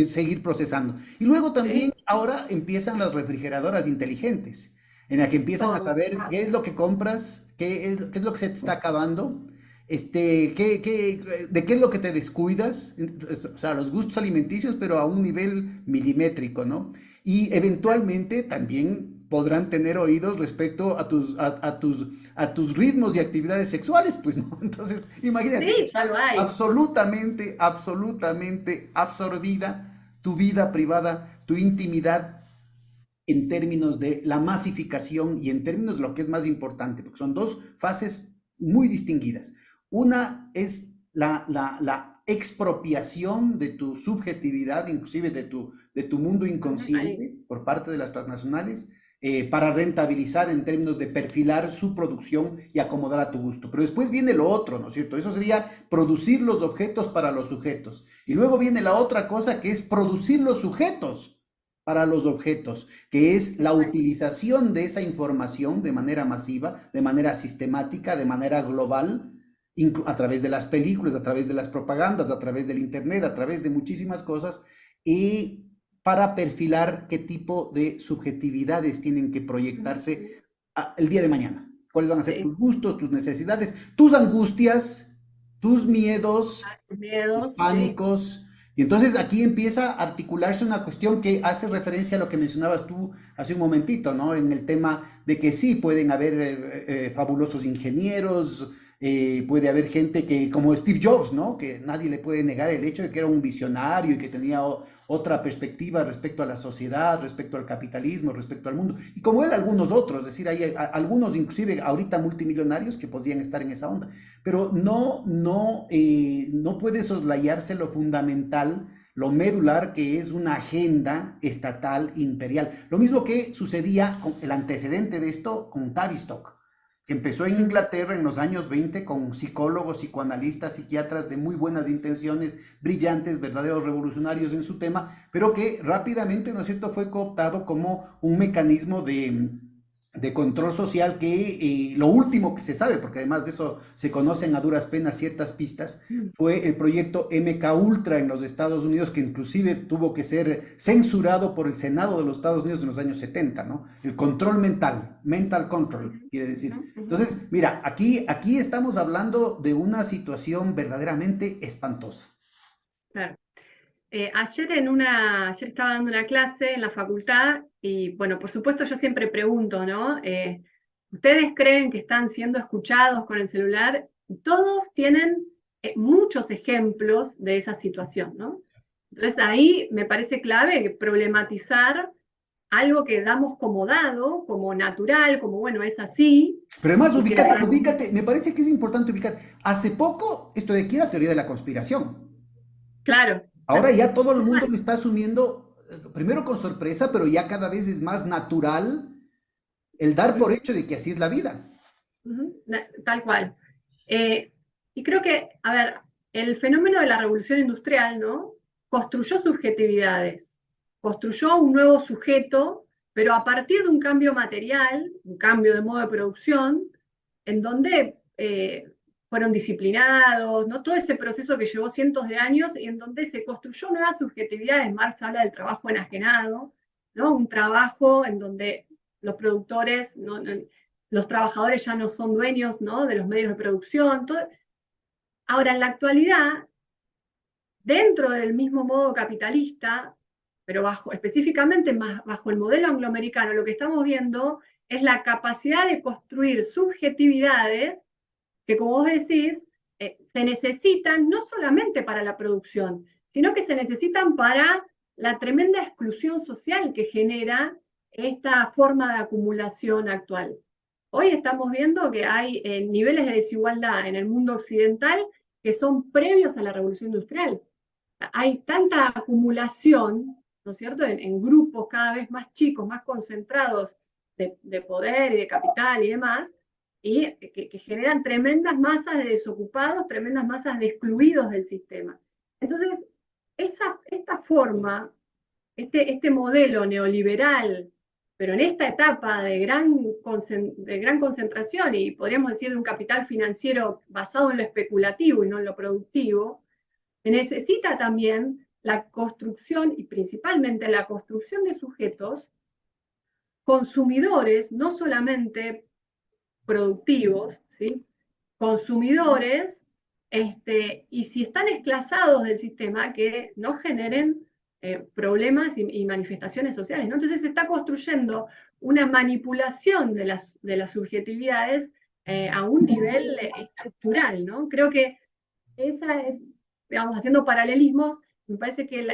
seguir procesando. Y luego sí, también ahora empiezan las refrigeradoras inteligentes, en la que empiezan a todo. saber qué es lo que compras, qué es lo que se te está acabando, de qué es lo que te descuidas, o sea, los gustos alimenticios, pero a un nivel milimétrico, ¿no? Y eventualmente también podrán tener oídos respecto a tus ritmos y actividades sexuales, pues, ¿no? Entonces, imagínate, Sí, ya lo hay. absolutamente, absolutamente absorbida tu vida privada, tu intimidad, en términos de la masificación y en términos de lo que es más importante, porque son dos fases muy distinguidas. Una es la expropiación de tu subjetividad, inclusive de tu mundo Ahí, inconsciente por parte de las transnacionales, para rentabilizar en términos de perfilar su producción y acomodar a tu gusto. Pero después viene lo otro, ¿no es cierto? Eso sería producir los objetos para los sujetos. Y luego viene la otra cosa que es producir los sujetos para los objetos, que es la utilización de esa información de manera masiva, de manera sistemática, de manera global, a través de las películas, a través de las propagandas, a través del internet, a través de muchísimas cosas, y para perfilar qué tipo de subjetividades tienen que proyectarse el día de mañana. ¿Cuáles van a ser sí, tus gustos, tus necesidades, tus angustias, tus miedos, tus miedos, sí, pánicos? Y entonces aquí empieza a articularse una cuestión que hace referencia a lo que mencionabas tú hace un momentito, ¿no? En el tema de que sí pueden haber fabulosos ingenieros, puede haber gente que, como Steve Jobs, ¿no? Que nadie le puede negar el hecho de que era un visionario y que tenía otra perspectiva respecto a la sociedad, respecto al capitalismo, respecto al mundo. Y como él, algunos otros, es decir, hay algunos inclusive ahorita multimillonarios que podrían estar en esa onda. Pero no puede soslayarse lo fundamental, lo medular, que es una agenda estatal imperial. Lo mismo que sucedía con el antecedente de esto con Tavistock, que empezó en Inglaterra en los años 20 con psicólogos, psicoanalistas, psiquiatras de muy buenas intenciones, brillantes, verdaderos revolucionarios en su tema, pero que rápidamente, ¿no es cierto?, fue cooptado como un mecanismo de control social que lo último que se sabe, porque además de eso se conocen a duras penas ciertas pistas, fue el proyecto MK Ultra en los Estados Unidos, que inclusive tuvo que ser censurado por el Senado de los Estados Unidos en los años 70, ¿no? El control mental, mental control, quiere decir. Entonces, mira, aquí estamos hablando de una situación verdaderamente espantosa. Claro. Ayer estaba dando una clase en la facultad y, bueno, por supuesto yo siempre pregunto, ¿no? ¿Ustedes creen que están siendo escuchados con el celular? Y todos tienen muchos ejemplos de esa situación, ¿no? Entonces ahí me parece clave problematizar algo que damos como dado, como natural, como, bueno, es así. Pero además, Y que ubícate, me parece que es importante ubicar. Hace poco, esto de aquí era teoría de la conspiración. claro, Ahora ya todo el mundo lo está asumiendo, primero con sorpresa, pero ya cada vez es más natural el dar por hecho de que así es la vida. tal cual. Y creo que, a ver, el fenómeno de la revolución industrial, ¿no? Construyó subjetividades, construyó un nuevo sujeto, pero a partir de un cambio material, un cambio de modo de producción, en donde fueron disciplinados, ¿no? Todo ese proceso que llevó cientos de años y en donde se construyó nuevas subjetividades. Marx habla del trabajo enajenado, ¿no? Un trabajo en donde los productores, los trabajadores ya no son dueños, ¿no? De los medios de producción. Ahora, en la actualidad, dentro del mismo modo capitalista, pero específicamente bajo el modelo angloamericano, lo que estamos viendo es la capacidad de construir subjetividades que, como vos decís, se necesitan no solamente para la producción, sino que se necesitan para la tremenda exclusión social que genera esta forma de acumulación actual. Hoy estamos viendo que hay niveles de desigualdad en el mundo occidental que son previos a la revolución industrial. Hay tanta acumulación, ¿no es cierto?, en grupos cada vez más chicos, más concentrados de poder y de capital y demás, y que generan tremendas masas de desocupados, tremendas masas de excluidos del sistema. Entonces, esta forma, este modelo neoliberal, pero en esta etapa de gran concentración y podríamos decir de un capital financiero basado en lo especulativo y no en lo productivo, necesita también la construcción y principalmente la construcción de sujetos consumidores, no solamente productivos, ¿sí? Consumidores, y si están esclasados del sistema, que no generen problemas y manifestaciones sociales, ¿no? Entonces se está construyendo una manipulación de las subjetividades a un nivel estructural, ¿no? Creo que esa es, digamos, haciendo paralelismos, me parece que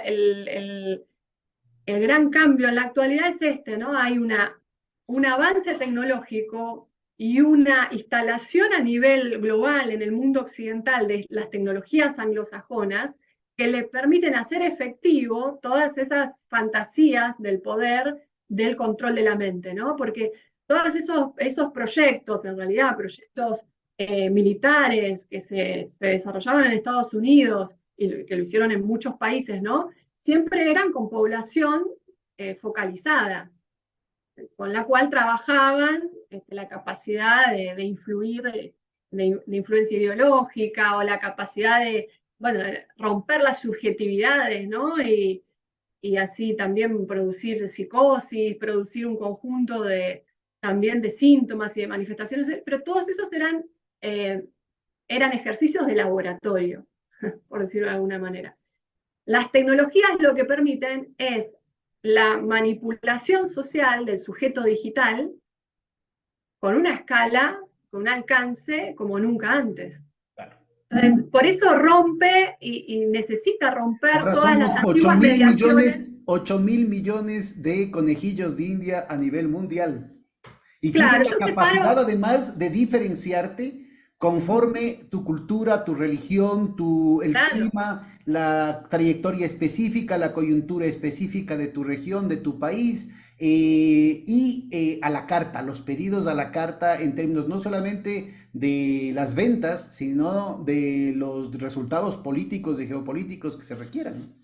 el gran cambio en la actualidad es ¿no? Hay un avance tecnológico y una instalación a nivel global en el mundo occidental de las tecnologías anglosajonas que le permiten hacer efectivo todas esas fantasías del poder, del control de la mente, ¿no? Porque todos esos proyectos, en realidad, proyectos militares que se desarrollaban en Estados Unidos y que lo hicieron en muchos países, ¿no? Siempre eran con población focalizada, con la cual trabajaban la capacidad de influir, de influencia ideológica o la capacidad de, bueno, de romper las subjetividades, ¿no? Y así también producir psicosis, producir un conjunto también de síntomas y de manifestaciones, pero todos esos eran ejercicios de laboratorio, por decirlo de alguna manera. Las tecnologías lo que permiten es la manipulación social del sujeto digital con una escala, con un alcance como nunca antes. Entonces, por eso rompe y necesita romper Ahora todas somos las antiguas mediaciones. 8 mil millones de conejillos de India a nivel mundial. Y Claro, tienes la yo capacidad separo, además de diferenciarte conforme tu cultura, tu religión, el claro, clima, la trayectoria específica, la coyuntura específica de tu región, de tu país, a la carta, los pedidos a la carta en términos no solamente de las ventas, sino de los resultados políticos y geopolíticos que se requieran.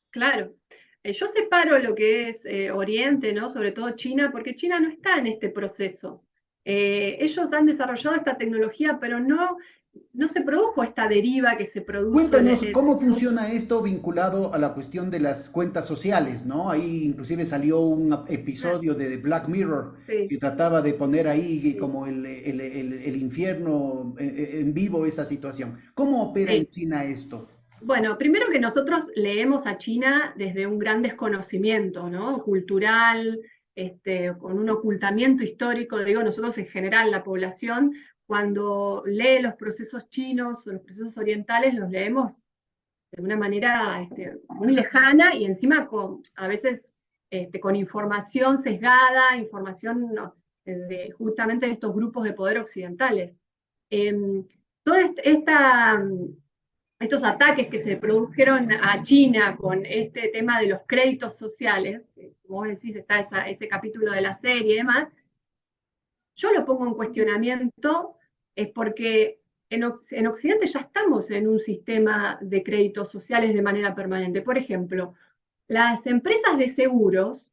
claro. yo separo lo que es Oriente, ¿no? Sobre todo China, porque China no está en este proceso. Ellos han desarrollado esta tecnología, pero no se produjo esta deriva que se produjo Cuéntanos cómo funciona esto vinculado a la cuestión de las cuentas sociales, ¿no? Ahí inclusive salió un episodio de The Black Mirror Sí, que trataba de poner ahí sí, como el infierno en vivo esa situación. ¿Cómo opera en sí. China esto? Bueno, primero que nosotros leemos a China desde un gran desconocimiento, ¿no? Cultural, con un ocultamiento histórico, digo, nosotros en general, la población, cuando lee los procesos chinos o los procesos orientales, los leemos de una manera muy lejana y encima a veces con información sesgada, información ¿no? Justamente de estos grupos de poder occidentales. Toda estos ataques que se produjeron a China con este tema de los créditos sociales, como vos decís, está ese capítulo de la serie y demás, yo lo pongo en cuestionamiento es porque en Occidente ya estamos en un sistema de créditos sociales de manera permanente. Por ejemplo, las empresas de seguros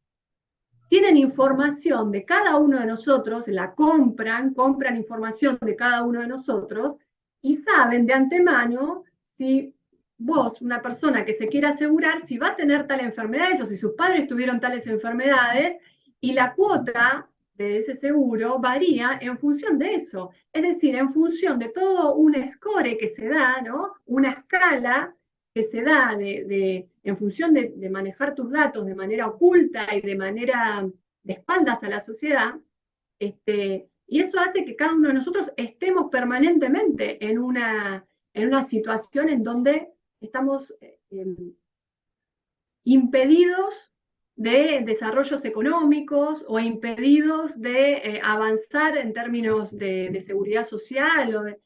tienen información de cada uno de nosotros, la compran información de cada uno de nosotros y saben de antemano si vos, una persona que se quiere asegurar, si va a tener tal enfermedad o si sus padres tuvieron tales enfermedades y la cuota de ese seguro varía en función de eso. Es decir, en función de todo un score que se da, ¿no? Una escala que se da en función de manejar tus datos de manera oculta y de manera de espaldas a la sociedad, y eso hace que cada uno de nosotros estemos permanentemente en una situación en donde estamos impedidos de desarrollos económicos o impedidos de avanzar en términos de seguridad social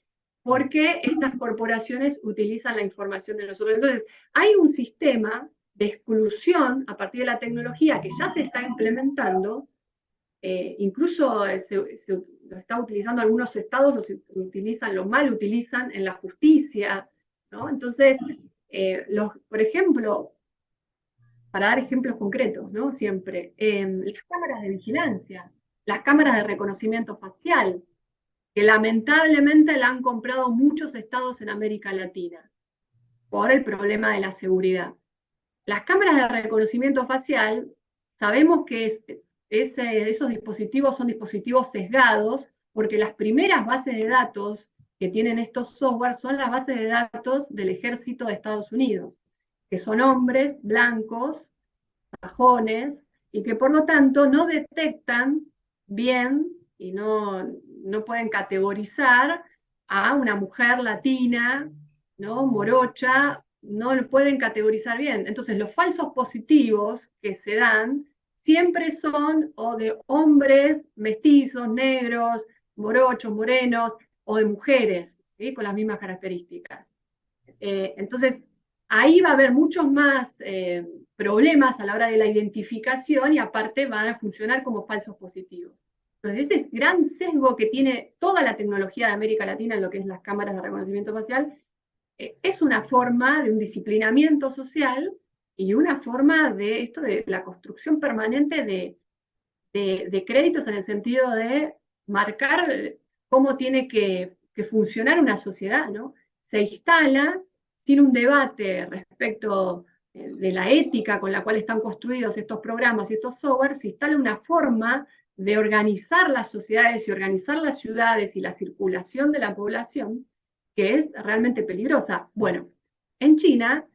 porque estas corporaciones utilizan la información de nosotros. Entonces, hay un sistema de exclusión a partir de la tecnología que ya se está implementando, incluso lo está utilizando algunos estados, lo mal utilizan en la justicia, ¿no? Entonces, por ejemplo, para dar ejemplos concretos, ¿no? Siempre, las cámaras de vigilancia, las cámaras de reconocimiento facial, que lamentablemente la han comprado muchos estados en América Latina por el problema de la seguridad. Las cámaras de reconocimiento facial, sabemos que esos dispositivos son dispositivos sesgados, porque las primeras bases de datos que tienen estos software son las bases de datos del ejército de Estados Unidos, que son hombres blancos, sajones, y que por lo tanto no detectan bien y no pueden categorizar a una mujer latina, ¿no? Morocha, no lo pueden categorizar bien. Entonces, los falsos positivos que se dan siempre son o de hombres mestizos, negros, morochos, morenos, o de mujeres, ¿sí? Con las mismas características. Entonces, ahí va a haber muchos más problemas a la hora de la identificación y aparte van a funcionar como falsos positivos. Entonces, ese gran sesgo que tiene toda la tecnología de América Latina en lo que es las cámaras de reconocimiento facial, es una forma de un disciplinamiento social y una forma de esto de la construcción permanente de créditos en el sentido de marcar cómo tiene que funcionar una sociedad, ¿no? Se instala sin un debate respecto de la ética con la cual están construidos estos programas y estos softwares, se instala una forma de organizar las sociedades y organizar las ciudades y la circulación de la población que es realmente peligrosa. Bueno, en China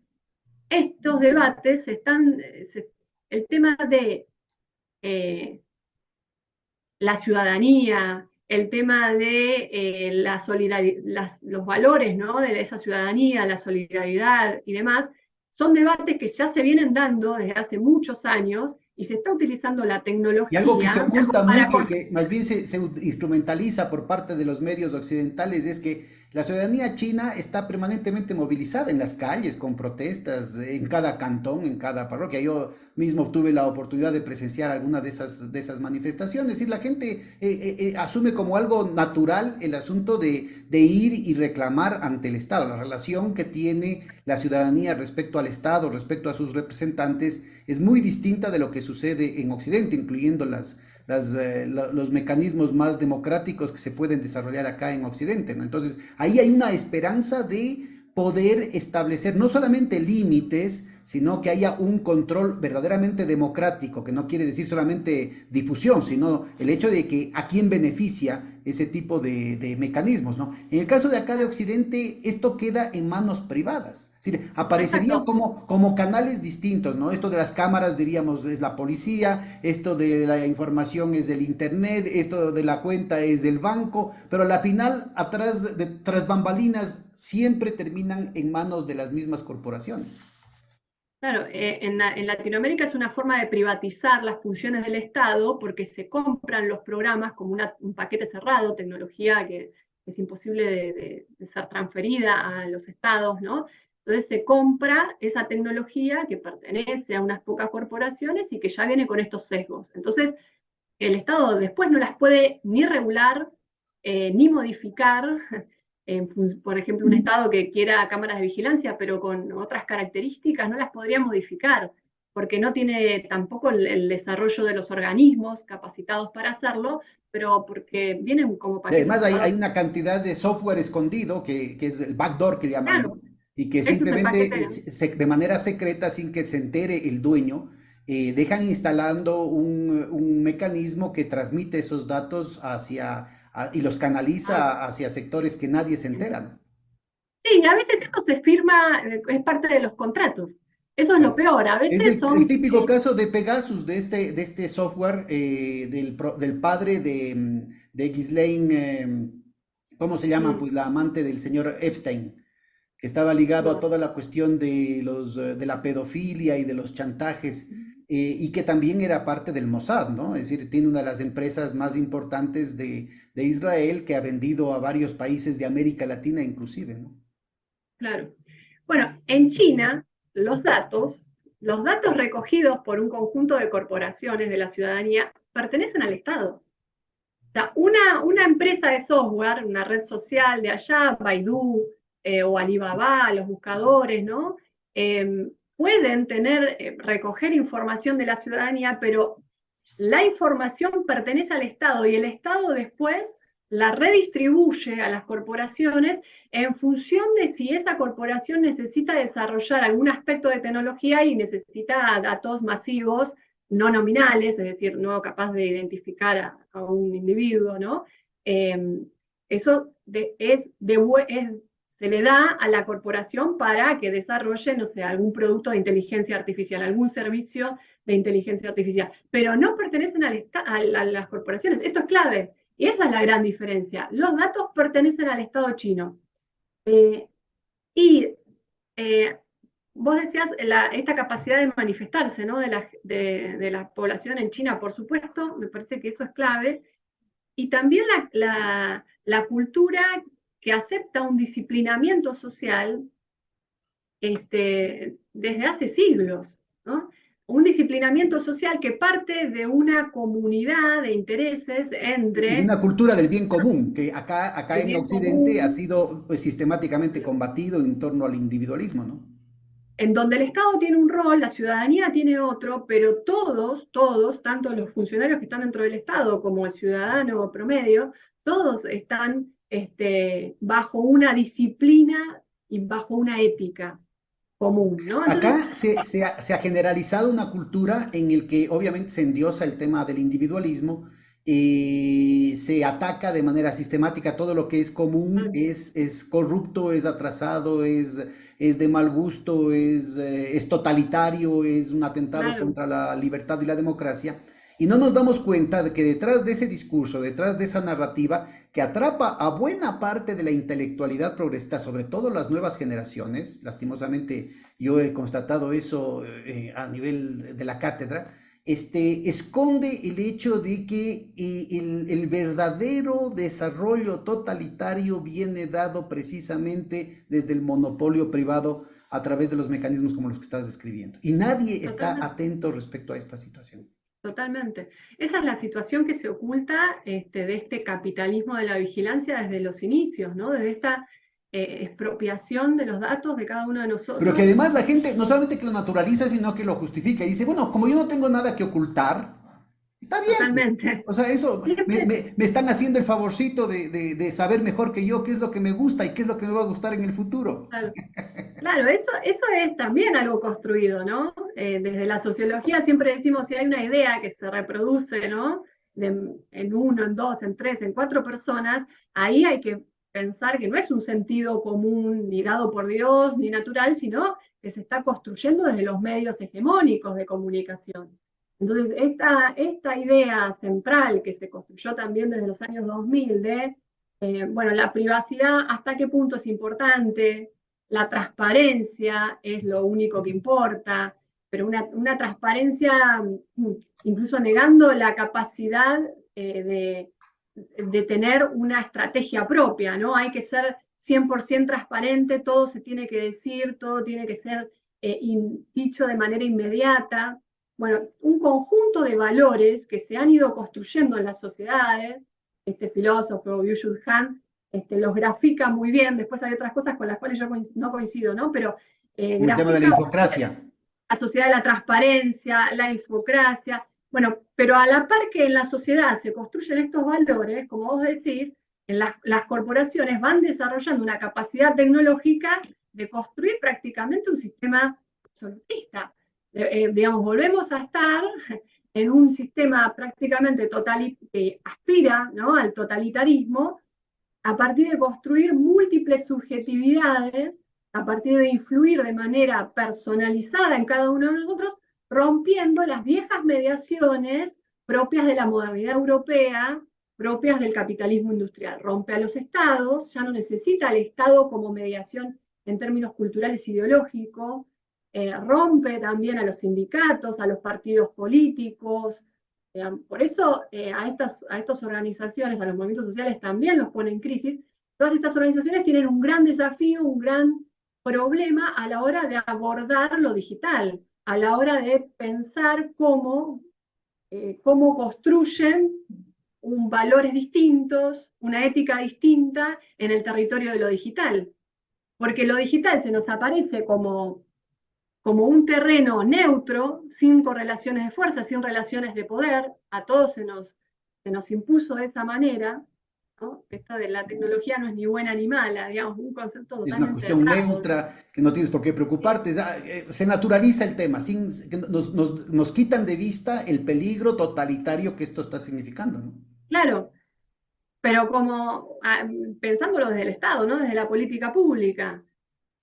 estos debates el tema de la ciudadanía, el tema de los valores, ¿no? De esa ciudadanía, la solidaridad y demás, son debates que ya se vienen dando desde hace muchos años y se está utilizando la Y algo que tecnología se oculta para mucho y que más bien se instrumentaliza por parte de los medios occidentales es que La ciudadanía china está permanentemente movilizada en las calles con protestas en cada cantón, en cada parroquia. Yo mismo tuve la oportunidad de presenciar alguna de esas manifestaciones. Es decir, la gente asume como algo natural el asunto de ir y reclamar ante el Estado. La relación que tiene la ciudadanía respecto al Estado, respecto a sus representantes, es muy distinta de lo que sucede en Occidente, incluyendo los mecanismos más democráticos que se pueden desarrollar acá en Occidente, ¿no? Entonces, ahí hay una esperanza de poder establecer no solamente límites, sino que haya un control verdaderamente democrático, que no quiere decir solamente difusión, sino el hecho de que a quién beneficia ese tipo de mecanismos, ¿no? En el caso de acá de Occidente, esto queda en manos privadas. Es decir, aparecerían Exacto. como canales distintos, ¿no? Esto de las cámaras, diríamos, es la policía, esto de la información es del internet, esto de la cuenta es del banco, pero a la final, tras bambalinas, siempre terminan en manos de las mismas corporaciones. Claro, en Latinoamérica es una forma de privatizar las funciones del Estado porque se compran los programas como un paquete cerrado, tecnología que es imposible de ser transferida a los estados, ¿no? Entonces se compra esa tecnología que pertenece a unas pocas corporaciones y que ya viene con estos sesgos. Entonces el Estado después no las puede ni regular ni modificar. Por ejemplo, un Estado que quiera cámaras de vigilancia, pero con otras características, no las podría modificar, porque no tiene tampoco el desarrollo de los organismos capacitados para hacerlo, pero porque vienen como Y paquetes además hay cerrados. una cantidad de software escondido que es el backdoor que llaman, ¿no? Claro, Y que ese es el simplemente paquete. de manera secreta, sin que se entere el dueño, dejan instalando un mecanismo que transmite esos datos y los Ah, canaliza hacia sectores que nadie se entera, ¿no? sí, a veces eso se firma, es parte de los contratos. Eso es lo Claro. peor. A Es veces el son típico caso de Pegasus, de este software del padre de Ghislaine, ¿cómo se llama? mm, Pues la amante del señor Epstein, que estaba ligado a no, toda la cuestión de la pedofilia y de los chantajes, y que también era parte del Mossad, ¿no? Es decir, tiene una de las empresas más importantes de Israel que ha vendido a varios países de América Latina inclusive, ¿no? claro. Bueno, en China, los datos recogidos por un conjunto de corporaciones de la ciudadanía pertenecen al Estado. O sea, una empresa de software, una red social de allá, Baidu o Alibaba, los buscadores, ¿no? Pueden recoger información de la ciudadanía, pero la información pertenece al Estado y el Estado después la redistribuye a las corporaciones en función de si esa corporación necesita desarrollar algún aspecto de tecnología y necesita datos masivos no nominales, es decir, no capaz de identificar a un individuo, ¿no? Eso se le da a la corporación para que desarrolle, no sé, algún producto de inteligencia artificial, algún servicio de inteligencia artificial, pero no pertenecen a las corporaciones. Esto es clave. Y esa es la gran diferencia. Los datos pertenecen al Estado chino. Eh, y eh, vos decías esta capacidad de manifestarse, ¿no? De la población en China, por supuesto, me parece que eso es clave. Y también la cultura que acepta un disciplinamiento social desde hace siglos, ¿no? Un disciplinamiento social que parte de una comunidad de intereses Y de entre una cultura del bien común, que acá el en bien Occidente ha común, sido pues, sistemáticamente combatido en torno al individualismo, ¿no? en donde el Estado tiene un rol, la ciudadanía tiene otro, pero todos, tanto los funcionarios que están dentro del Estado como el ciudadano promedio, todos están bajo una disciplina y bajo una ética común, ¿no? Entonces, Acá se ha generalizado una cultura en el que obviamente se endiosa el tema del individualismo, se ataca de manera sistemática todo lo que es común, es corrupto, es atrasado, es de mal gusto, es totalitario, es un atentado claro, contra la libertad y la democracia. Y no nos damos cuenta de que detrás de ese discurso, detrás de esa narrativa que atrapa a buena parte de la intelectualidad progresista, sobre todo las nuevas generaciones, lastimosamente yo he constatado eso a nivel de la cátedra, esconde el hecho de que el verdadero desarrollo totalitario viene dado precisamente desde el monopolio privado a través de los mecanismos como los que estás describiendo. Y nadie está Totalmente. atento respecto a esta situación. Totalmente. Esa es la situación que se oculta de este capitalismo de la vigilancia desde los inicios, ¿no? Desde esta expropiación de los datos de cada uno de Pero que nosotros. además la gente no solamente que lo naturaliza, sino que lo justifica y dice, bueno, como yo no tengo nada que ocultar, está bien, pues. Totalmente. O sea, eso Siempre, me están haciendo el favorcito de saber mejor que yo qué es lo que me gusta y qué es lo que me va a gustar en el futuro. claro, claro, eso es también algo construido, ¿no? Desde la sociología siempre decimos si hay una idea que se reproduce, ¿no? En uno, en dos, en tres, en cuatro personas, ahí hay que pensar que no es un sentido común ni dado por Dios ni natural, sino que se está construyendo desde los medios hegemónicos de comunicación. Entonces, esta idea central que se construyó también desde los años 2000 de, bueno, la privacidad, hasta qué punto es importante, la transparencia es lo único que importa, pero una transparencia incluso negando la capacidad de tener una estrategia propia, ¿no? Hay que ser 100% transparente, todo se tiene que decir, todo tiene que ser dicho de manera inmediata. Bueno, un conjunto de valores que se han ido construyendo en las sociedades, este filósofo Byung-Chul Han los grafica muy bien, después hay otras cosas con las cuales yo no coincido, ¿no? Pero Con el tema de la grafica infocracia. la sociedad de la transparencia, la infocracia, bueno, pero a la par que en la sociedad se construyen estos valores, como vos decís, en las corporaciones van desarrollando una capacidad tecnológica de construir prácticamente un sistema absolutista. Digamos, volvemos a estar en un sistema prácticamente que aspira, ¿no?, al totalitarismo, a partir de construir múltiples subjetividades, a partir de influir de manera personalizada en cada uno de nosotros, rompiendo las viejas mediaciones propias de la modernidad europea, propias del capitalismo industrial. Rompe a los estados, ya no necesita al Estado como mediación en términos culturales e ideológicos, rompe también a los sindicatos, a los partidos políticos. Por eso a estas organizaciones, a los movimientos sociales también los pone en crisis. Todas estas organizaciones tienen un gran desafío, un gran problema a la hora de abordar lo digital, a la hora de pensar cómo construyen valores distintos, una ética distinta en el territorio de lo digital. Porque lo digital se nos aparece como un terreno neutro, sin correlaciones de fuerza, sin relaciones de poder, a todos se nos impuso de esa manera, ¿no? Esto de la tecnología no es ni buena ni mala, digamos, un concepto Es una totalmente cuestión errado. neutra, que no tienes por qué preocuparte. Se naturaliza el tema, nos quitan de vista el peligro totalitario que esto está significando, ¿no? Claro, pero como pensándolo desde el Estado, ¿no? Desde la política pública.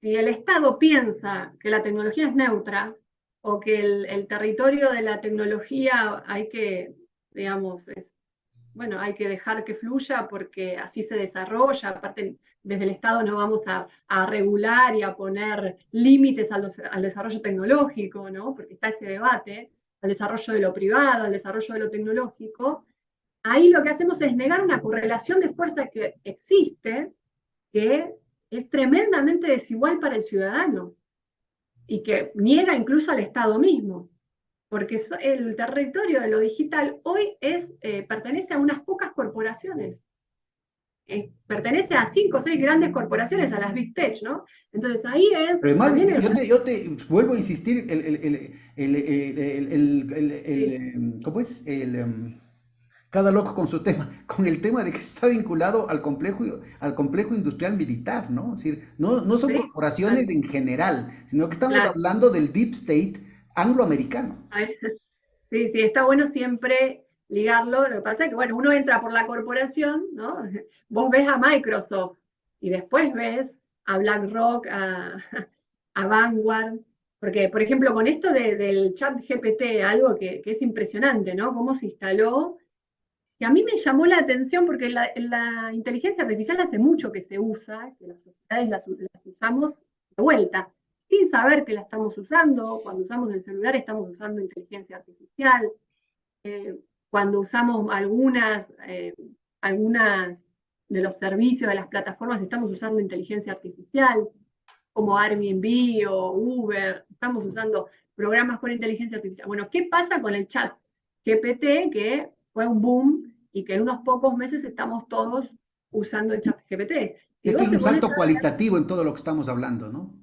Si el Estado piensa que la tecnología es neutra o que el territorio de la tecnología hay que, digamos, bueno, hay que dejar que fluya porque así se desarrolla, aparte desde el Estado no vamos a regular y a poner límites al desarrollo tecnológico, ¿no? Porque está ese debate, al desarrollo de lo privado, al desarrollo de lo tecnológico. Ahí lo que hacemos es negar una correlación de fuerza que existe, que es tremendamente desigual para el ciudadano y que niega incluso al Estado mismo, porque el territorio de lo digital hoy pertenece a unas pocas corporaciones, pertenece a 5 o 6 grandes corporaciones, a las Big Tech, ¿no? Entonces ahí es Pero además, también yo te vuelvo a insistir, sí, ¿cómo es? Cada loco con su tema, con el tema de que está vinculado al complejo industrial militar, ¿no? Es decir, no son sí, corporaciones en general, sino que estamos claro. hablando del deep state angloamericano. Sí, sí, está bueno siempre ligarlo. Lo que pasa es que, bueno, uno entra por la corporación, ¿no? Vos ves a Microsoft y después ves a BlackRock, a Vanguard, porque, por ejemplo, con esto del chat GPT, algo que es impresionante, ¿no? Cómo se instaló, y a mí me llamó la atención porque la inteligencia artificial hace mucho que se usa, que las sociedades las usamos de vuelta. sin saber que la estamos usando. Cuando usamos el celular estamos usando inteligencia artificial. Cuando usamos algunas de los servicios de las plataformas estamos usando inteligencia artificial, como Airbnb o Uber, estamos usando programas con inteligencia artificial. Bueno, ¿qué pasa con el chat GPT, que fue un boom y que en unos pocos meses estamos todos usando el chat GPT? Si Esto vos es te un pones salto a ver, cualitativo en todo lo que estamos hablando, ¿no?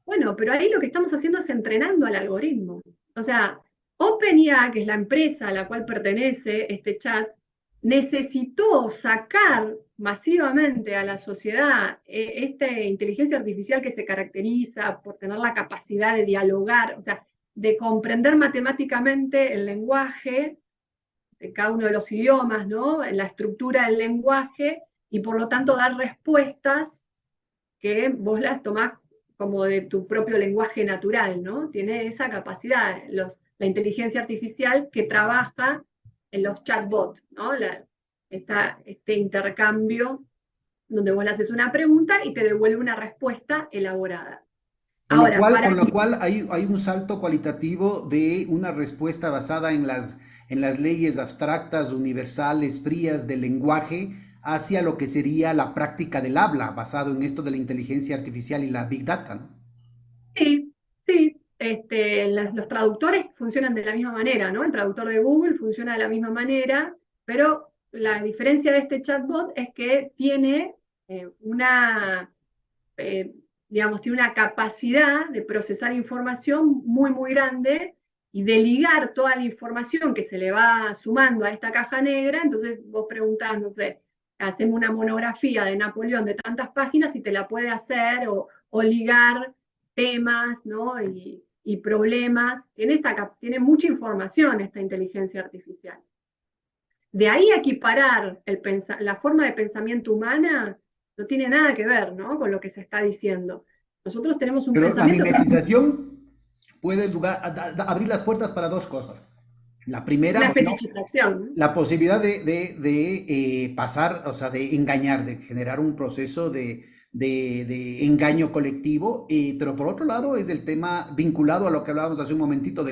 bueno, pero ahí lo que estamos haciendo es entrenando al algoritmo. O sea, OpenAI, que es la empresa a la cual pertenece este chat, necesitó sacar masivamente a la sociedad esta inteligencia artificial que se caracteriza por tener la capacidad de dialogar, o sea, de comprender matemáticamente el lenguaje de cada uno de los idiomas, ¿no? La estructura del lenguaje, y por lo tanto dar respuestas que vos las tomás como de tu propio lenguaje natural, ¿no? Tiene esa capacidad, la inteligencia artificial que trabaja en los chatbots, ¿no? Este intercambio donde vos le haces una pregunta y te devuelve una respuesta elaborada. Ahora, Con lo cual hay un salto cualitativo de una respuesta basada en las leyes abstractas, universales, frías del lenguaje, hacia lo que sería la práctica del habla, basado en esto de la inteligencia artificial y la big data, ¿no? sí, sí, los traductores funcionan de la misma manera, ¿no? El traductor de Google funciona de la misma manera, pero la diferencia de este chatbot es que tiene eh, digamos, tiene una capacidad de procesar información muy, muy grande y de ligar toda la información que se le va sumando a esta caja negra. Entonces vos preguntás, no sé, hacemos una monografía de Napoleón de tantas páginas y te la puede hacer, o ligar temas, ¿no? Y problemas. Tiene mucha información esta inteligencia artificial. De ahí a equiparar la forma de pensamiento humana, no tiene nada que ver, ¿no? Con lo que se está diciendo. Nosotros tenemos un Pero la pensamiento que mimetización puede abrir las puertas para dos cosas. La primera, la bueno, fetichización, ¿no? la posibilidad de pasar, o sea, de engañar, de generar un proceso de engaño colectivo, pero por otro lado es el tema vinculado a lo que hablábamos hace un momentito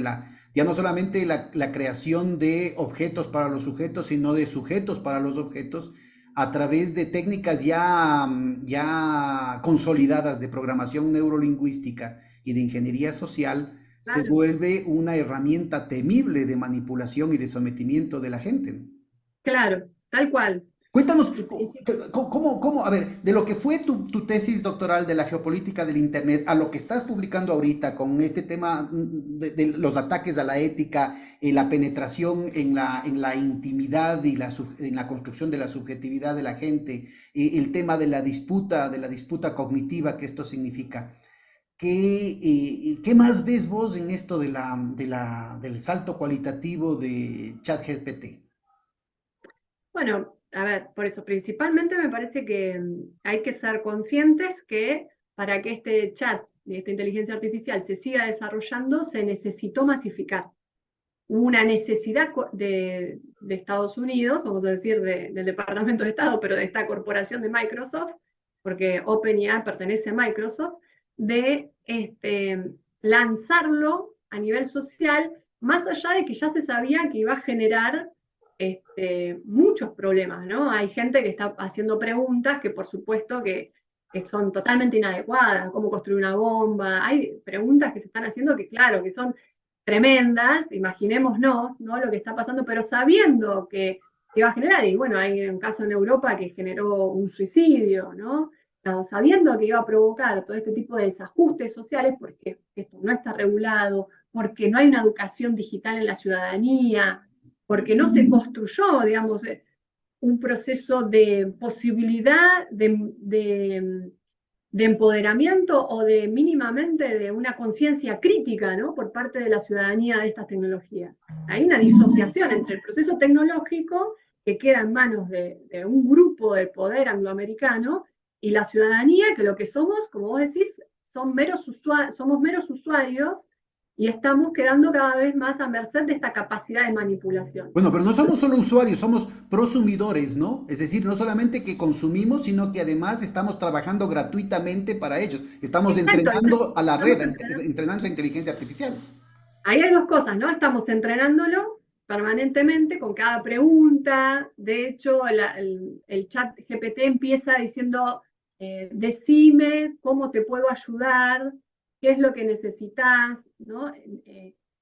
ya no solamente la creación de objetos para los sujetos, sino de sujetos para los objetos, a través de técnicas ya consolidadas de programación neurolingüística y de ingeniería social, se Claro, vuelve una herramienta temible de manipulación y de sometimiento de la gente. claro, tal cual. Cuéntanos, Y, y a ver, de lo que fue tu tesis doctoral de la geopolítica del Internet a lo que estás publicando ahorita con este tema de los ataques a la ética, la penetración en la intimidad y en la construcción de la subjetividad de la gente, el tema de la disputa cognitiva que esto significa. ¿Qué más ves vos en esto del salto cualitativo de ChatGPT? bueno, a ver, por eso principalmente me parece que hay que ser conscientes que para que este chat y esta inteligencia artificial se siga desarrollando, se necesitó masificar. Hubo una necesidad de Estados Unidos, vamos a decir del Departamento de Estado, pero de esta corporación de Microsoft, porque OpenAI pertenece a Microsoft, de lanzarlo a nivel social, más allá de que ya se sabía que iba a generar muchos problemas, ¿no? Hay gente que está haciendo preguntas que por supuesto que son totalmente inadecuadas, cómo construir una bomba, hay preguntas que se están haciendo que claro, que son tremendas, imaginémonos, ¿no? Lo que está pasando, pero sabiendo que va a generar, y bueno, hay un caso en Europa que generó un suicidio, ¿no? Sabiendo que iba a provocar todo este tipo de desajustes sociales, porque esto no está regulado, porque no hay una educación digital en la ciudadanía, porque no se construyó, digamos, un proceso de posibilidad de empoderamiento o de mínimamente de una conciencia crítica, ¿no? Por parte de la ciudadanía de estas tecnologías. Hay una disociación entre el proceso tecnológico que queda en manos de un grupo de poder angloamericano y la ciudadanía, que lo que somos, como vos decís, somos meros usuarios y estamos quedando cada vez más a merced de esta capacidad de manipulación. Bueno, pero no somos solo usuarios, somos prosumidores, ¿no? Es decir, no solamente que consumimos, sino que además estamos trabajando gratuitamente para ellos. Estamos Exacto, entrenando a la red, estamos entrenando. entrenando esa inteligencia artificial. Ahí hay dos cosas, ¿no? Estamos entrenándolo permanentemente con cada pregunta. De hecho, el chat GPT empieza diciendo, decime cómo te puedo ayudar, qué es lo que necesitas, ¿no?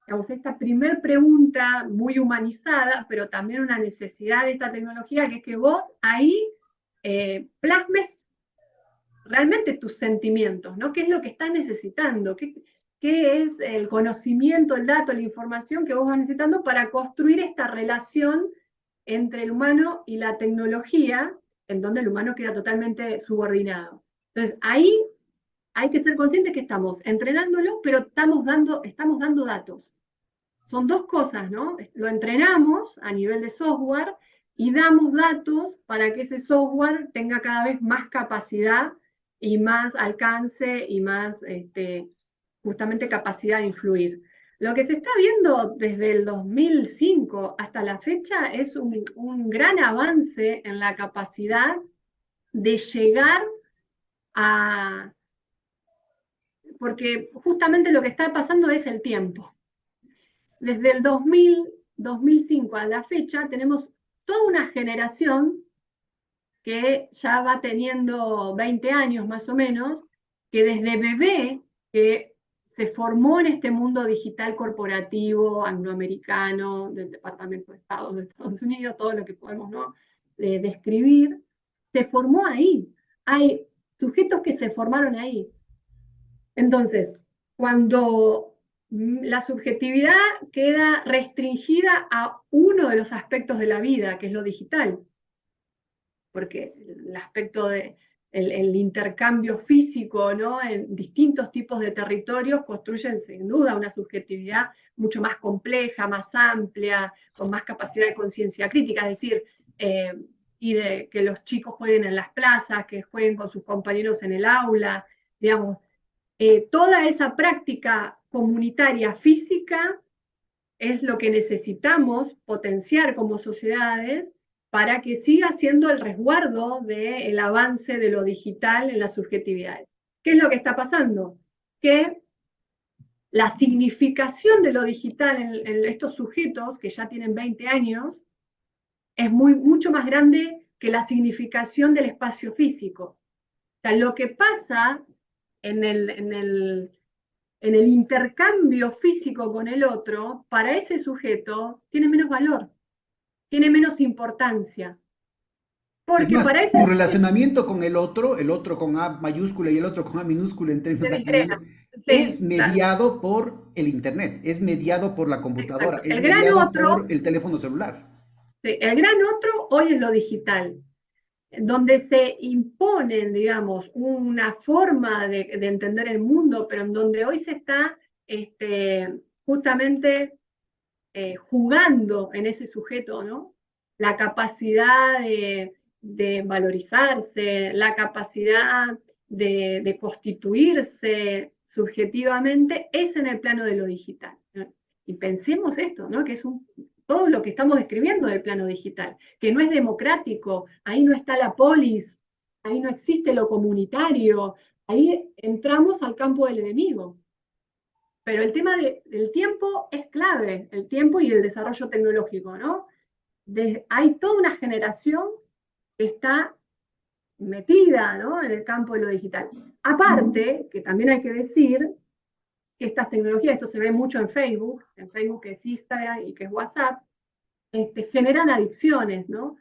Digamos, esta primer pregunta muy humanizada, pero también una necesidad de esta tecnología, que es que vos ahí plasmes realmente tus sentimientos, ¿no? ¿Qué es lo que estás necesitando? ¿Qué es el conocimiento, el dato, la información que vos vas necesitando para construir esta relación entre el humano y la tecnología, en donde el humano queda totalmente subordinado? Entonces, ahí hay que ser conscientes que estamos entrenándolo, pero estamos dando datos. Son dos cosas, ¿no? Lo entrenamos a nivel de software y damos datos para que ese software tenga cada vez más capacidad y más alcance y más justamente capacidad de influir. Lo que se está viendo desde el 2005 hasta la fecha es un gran avance en la capacidad de llegar a... Porque justamente lo que está pasando es el tiempo. Desde el 2005 a la fecha tenemos toda una generación que ya va teniendo 20 años más o menos, que desde bebé, que se formó en este mundo digital corporativo, angloamericano, del Departamento de Estado de Estados Unidos, todo lo que podemos, ¿no?, describir, se formó ahí. Hay sujetos que se formaron ahí. Entonces, cuando la subjetividad queda restringida a uno de los aspectos de la vida, que es lo digital, porque el aspecto de el intercambio físico, ¿no?, en distintos tipos de territorios construyen sin duda una subjetividad mucho más compleja, más amplia, con más capacidad de conciencia crítica, es decir, y de que los chicos jueguen en las plazas, que jueguen con sus compañeros en el aula, digamos, toda esa práctica comunitaria física es lo que necesitamos potenciar como sociedades para que siga siendo el resguardo del avance de lo digital en las subjetividades. ¿Qué es lo que está pasando? Que la significación de lo digital en estos sujetos, que ya tienen 20 años, es mucho más grande que la significación del espacio físico. O sea, lo que pasa en el intercambio físico con el otro, para ese sujeto, tiene menos valor, tiene menos importancia. Es Porque más, para ese su sujeto relacionamiento con el otro con A mayúscula y el otro con A minúscula en se términos disgrega. académicos, es Sí, claro, mediado por el Internet, es mediado por la computadora, exacto. es mediado por el teléfono celular. Sí, el gran otro hoy es lo digital, donde se imponen, digamos, una forma de entender el mundo, pero en donde hoy se está justamente jugando en ese sujeto, ¿no? La capacidad de valorizarse, la capacidad de constituirse subjetivamente, es en el plano de lo digital, ¿no? Y pensemos esto, ¿no?, que es todo lo que estamos describiendo del plano digital, que no es democrático, ahí no está la polis, ahí no existe lo comunitario, ahí entramos al campo del enemigo. Pero el tema del tiempo es clave, el tiempo y el desarrollo tecnológico, ¿no? Hay toda una generación que está metida, ¿no?, en el campo de lo digital. Aparte, que también hay que decir que estas tecnologías, esto se ve mucho en Facebook que es Instagram y que es WhatsApp, generan adicciones, ¿no?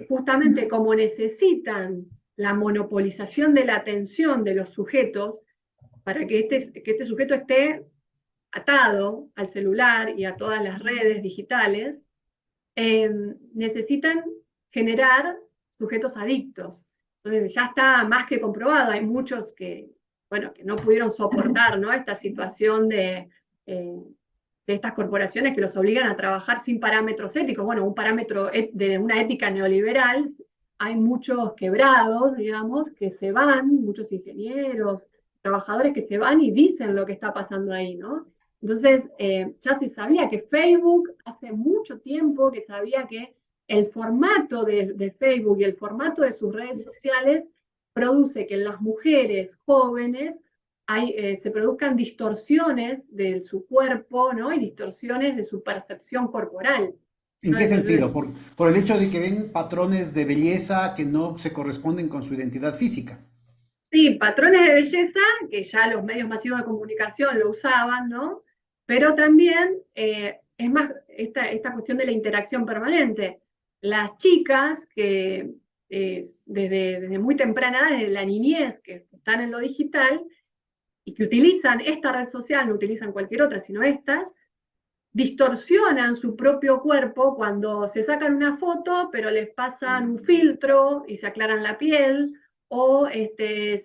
Justamente como necesitan la monopolización de la atención de los sujetos para que este sujeto esté atado al celular y a todas las redes digitales, necesitan generar sujetos adictos. Entonces ya está más que comprobado, hay muchos que, bueno, que no pudieron soportar, ¿no?, esta situación de estas corporaciones que los obligan a trabajar sin parámetros éticos. Bueno, un parámetro de una ética neoliberal, hay muchos quebrados, digamos, que se van, muchos ingenieros, trabajadores que se van y dicen lo que está pasando ahí, ¿no? Entonces, ya se sabía que Facebook, hace mucho tiempo que sabía que el formato de Facebook y el formato de sus redes sociales produce que en las mujeres jóvenes se produzcan distorsiones de su cuerpo, ¿no? Y distorsiones de su percepción corporal. ¿En qué sentido? Por el hecho de que ven patrones de belleza que no se corresponden con su identidad física. Sí, patrones de belleza, que ya los medios masivos de comunicación lo usaban, ¿no? Pero también es más esta cuestión de la interacción permanente. Las chicas que desde muy temprana edad, desde la niñez, que están en lo digital y que utilizan esta red social, no utilizan cualquier otra, sino estas, distorsionan su propio cuerpo cuando se sacan una foto, pero les pasan un filtro y se aclaran la piel, o se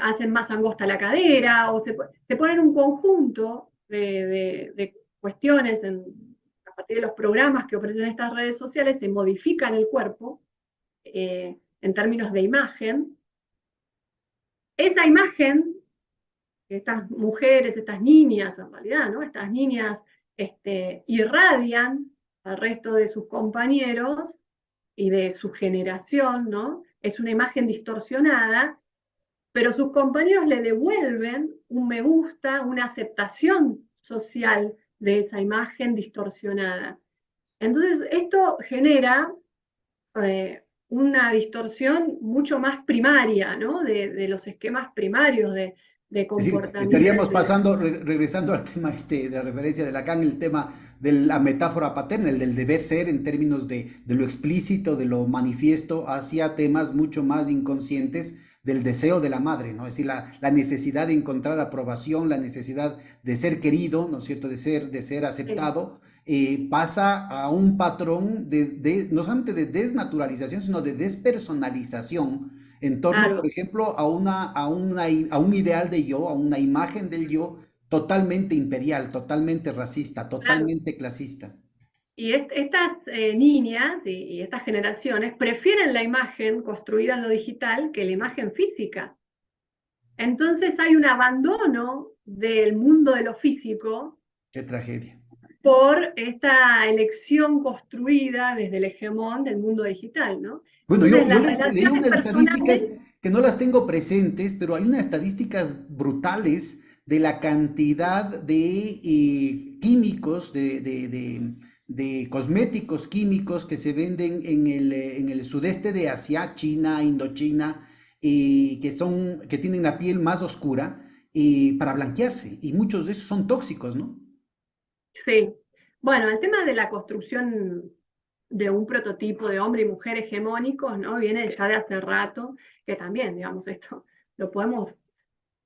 hacen más angosta la cadera, o se ponen un conjunto de cuestiones a partir de los programas que ofrecen estas redes sociales, se modifican el cuerpo en términos de imagen. Esa imagen, estas mujeres, estas niñas, en realidad, ¿no? Estas niñas irradian al resto de sus compañeros y de su generación, ¿no? Es una imagen distorsionada, pero sus compañeros le devuelven un me gusta, una aceptación social de esa imagen distorsionada. Entonces, esto genera una distorsión mucho más primaria, ¿no? De los esquemas primarios de Es decir, comportamiento. estaríamos pasando, regresando al tema de la referencia de Lacan, el tema de la metáfora paterna, el del deber ser en términos de lo explícito, de lo manifiesto, hacia temas mucho más inconscientes del deseo de la madre, ¿no? Es decir, la necesidad de encontrar aprobación, la necesidad de ser querido, ¿no es cierto?, de ser aceptado, pasa a un patrón no solamente de desnaturalización, sino de despersonalización en torno, Claro. por ejemplo, a un ideal de yo, a una imagen del yo totalmente imperial, totalmente racista, Claro. totalmente clasista. Y estas niñas y estas generaciones prefieren la imagen construida en lo digital que la imagen física. Entonces hay un abandono del mundo de lo físico Qué tragedia. por esta elección construida desde el hegemón del mundo digital, ¿no? Bueno, Entonces yo las leí relaciones unas estadísticas personales, que no las tengo presentes, pero hay unas estadísticas brutales de la cantidad de químicos, de cosméticos químicos que se venden en el sudeste de Asia, China, Indochina, que tienen la piel más oscura para blanquearse. Y muchos de esos son tóxicos, ¿no? sí. Bueno, el tema de la construcción de un prototipo de hombre y mujer hegemónicos, ¿no? Viene ya de hace rato, que también, digamos, esto lo podemos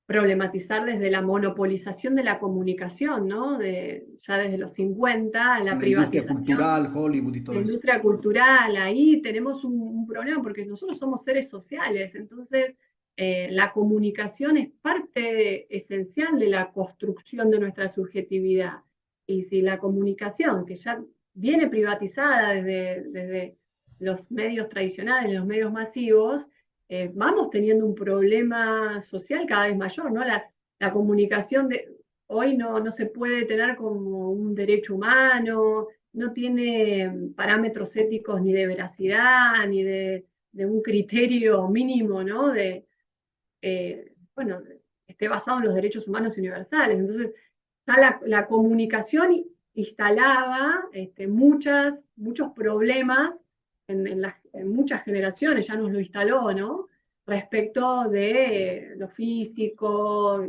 problematizar desde la monopolización de la comunicación, ¿no? Ya desde los 50, la Con la industria privatización cultural, Hollywood y de todo la eso. industria cultural, ahí tenemos un problema porque nosotros somos seres sociales, entonces la comunicación es parte esencial de la construcción de nuestra subjetividad. Y si la comunicación, que ya viene privatizada desde los medios tradicionales, los medios masivos, vamos teniendo un problema social cada vez mayor, ¿no? La comunicación hoy no se puede tener como un derecho humano, no tiene parámetros éticos ni de veracidad, ni de un criterio mínimo, ¿no? Bueno, esté basado en los derechos humanos universales. Entonces, ya la comunicación instalaba muchos problemas en muchas generaciones, ya nos lo instaló, ¿no? Respecto de lo físico,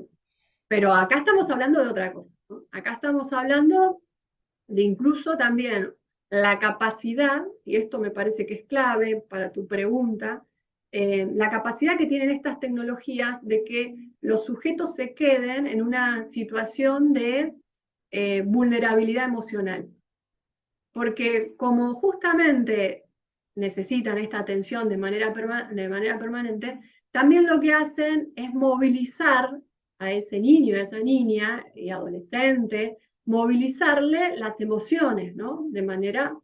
pero acá estamos hablando de otra cosa, ¿no? Acá estamos hablando de incluso también la capacidad, y esto me parece que es clave para tu pregunta, la capacidad que tienen estas tecnologías de que los sujetos se queden en una situación de vulnerabilidad emocional. Porque como justamente necesitan esta atención de manera permanente, también lo que hacen es movilizar a ese niño, a esa niña y adolescente, movilizarle las emociones, ¿no? De manera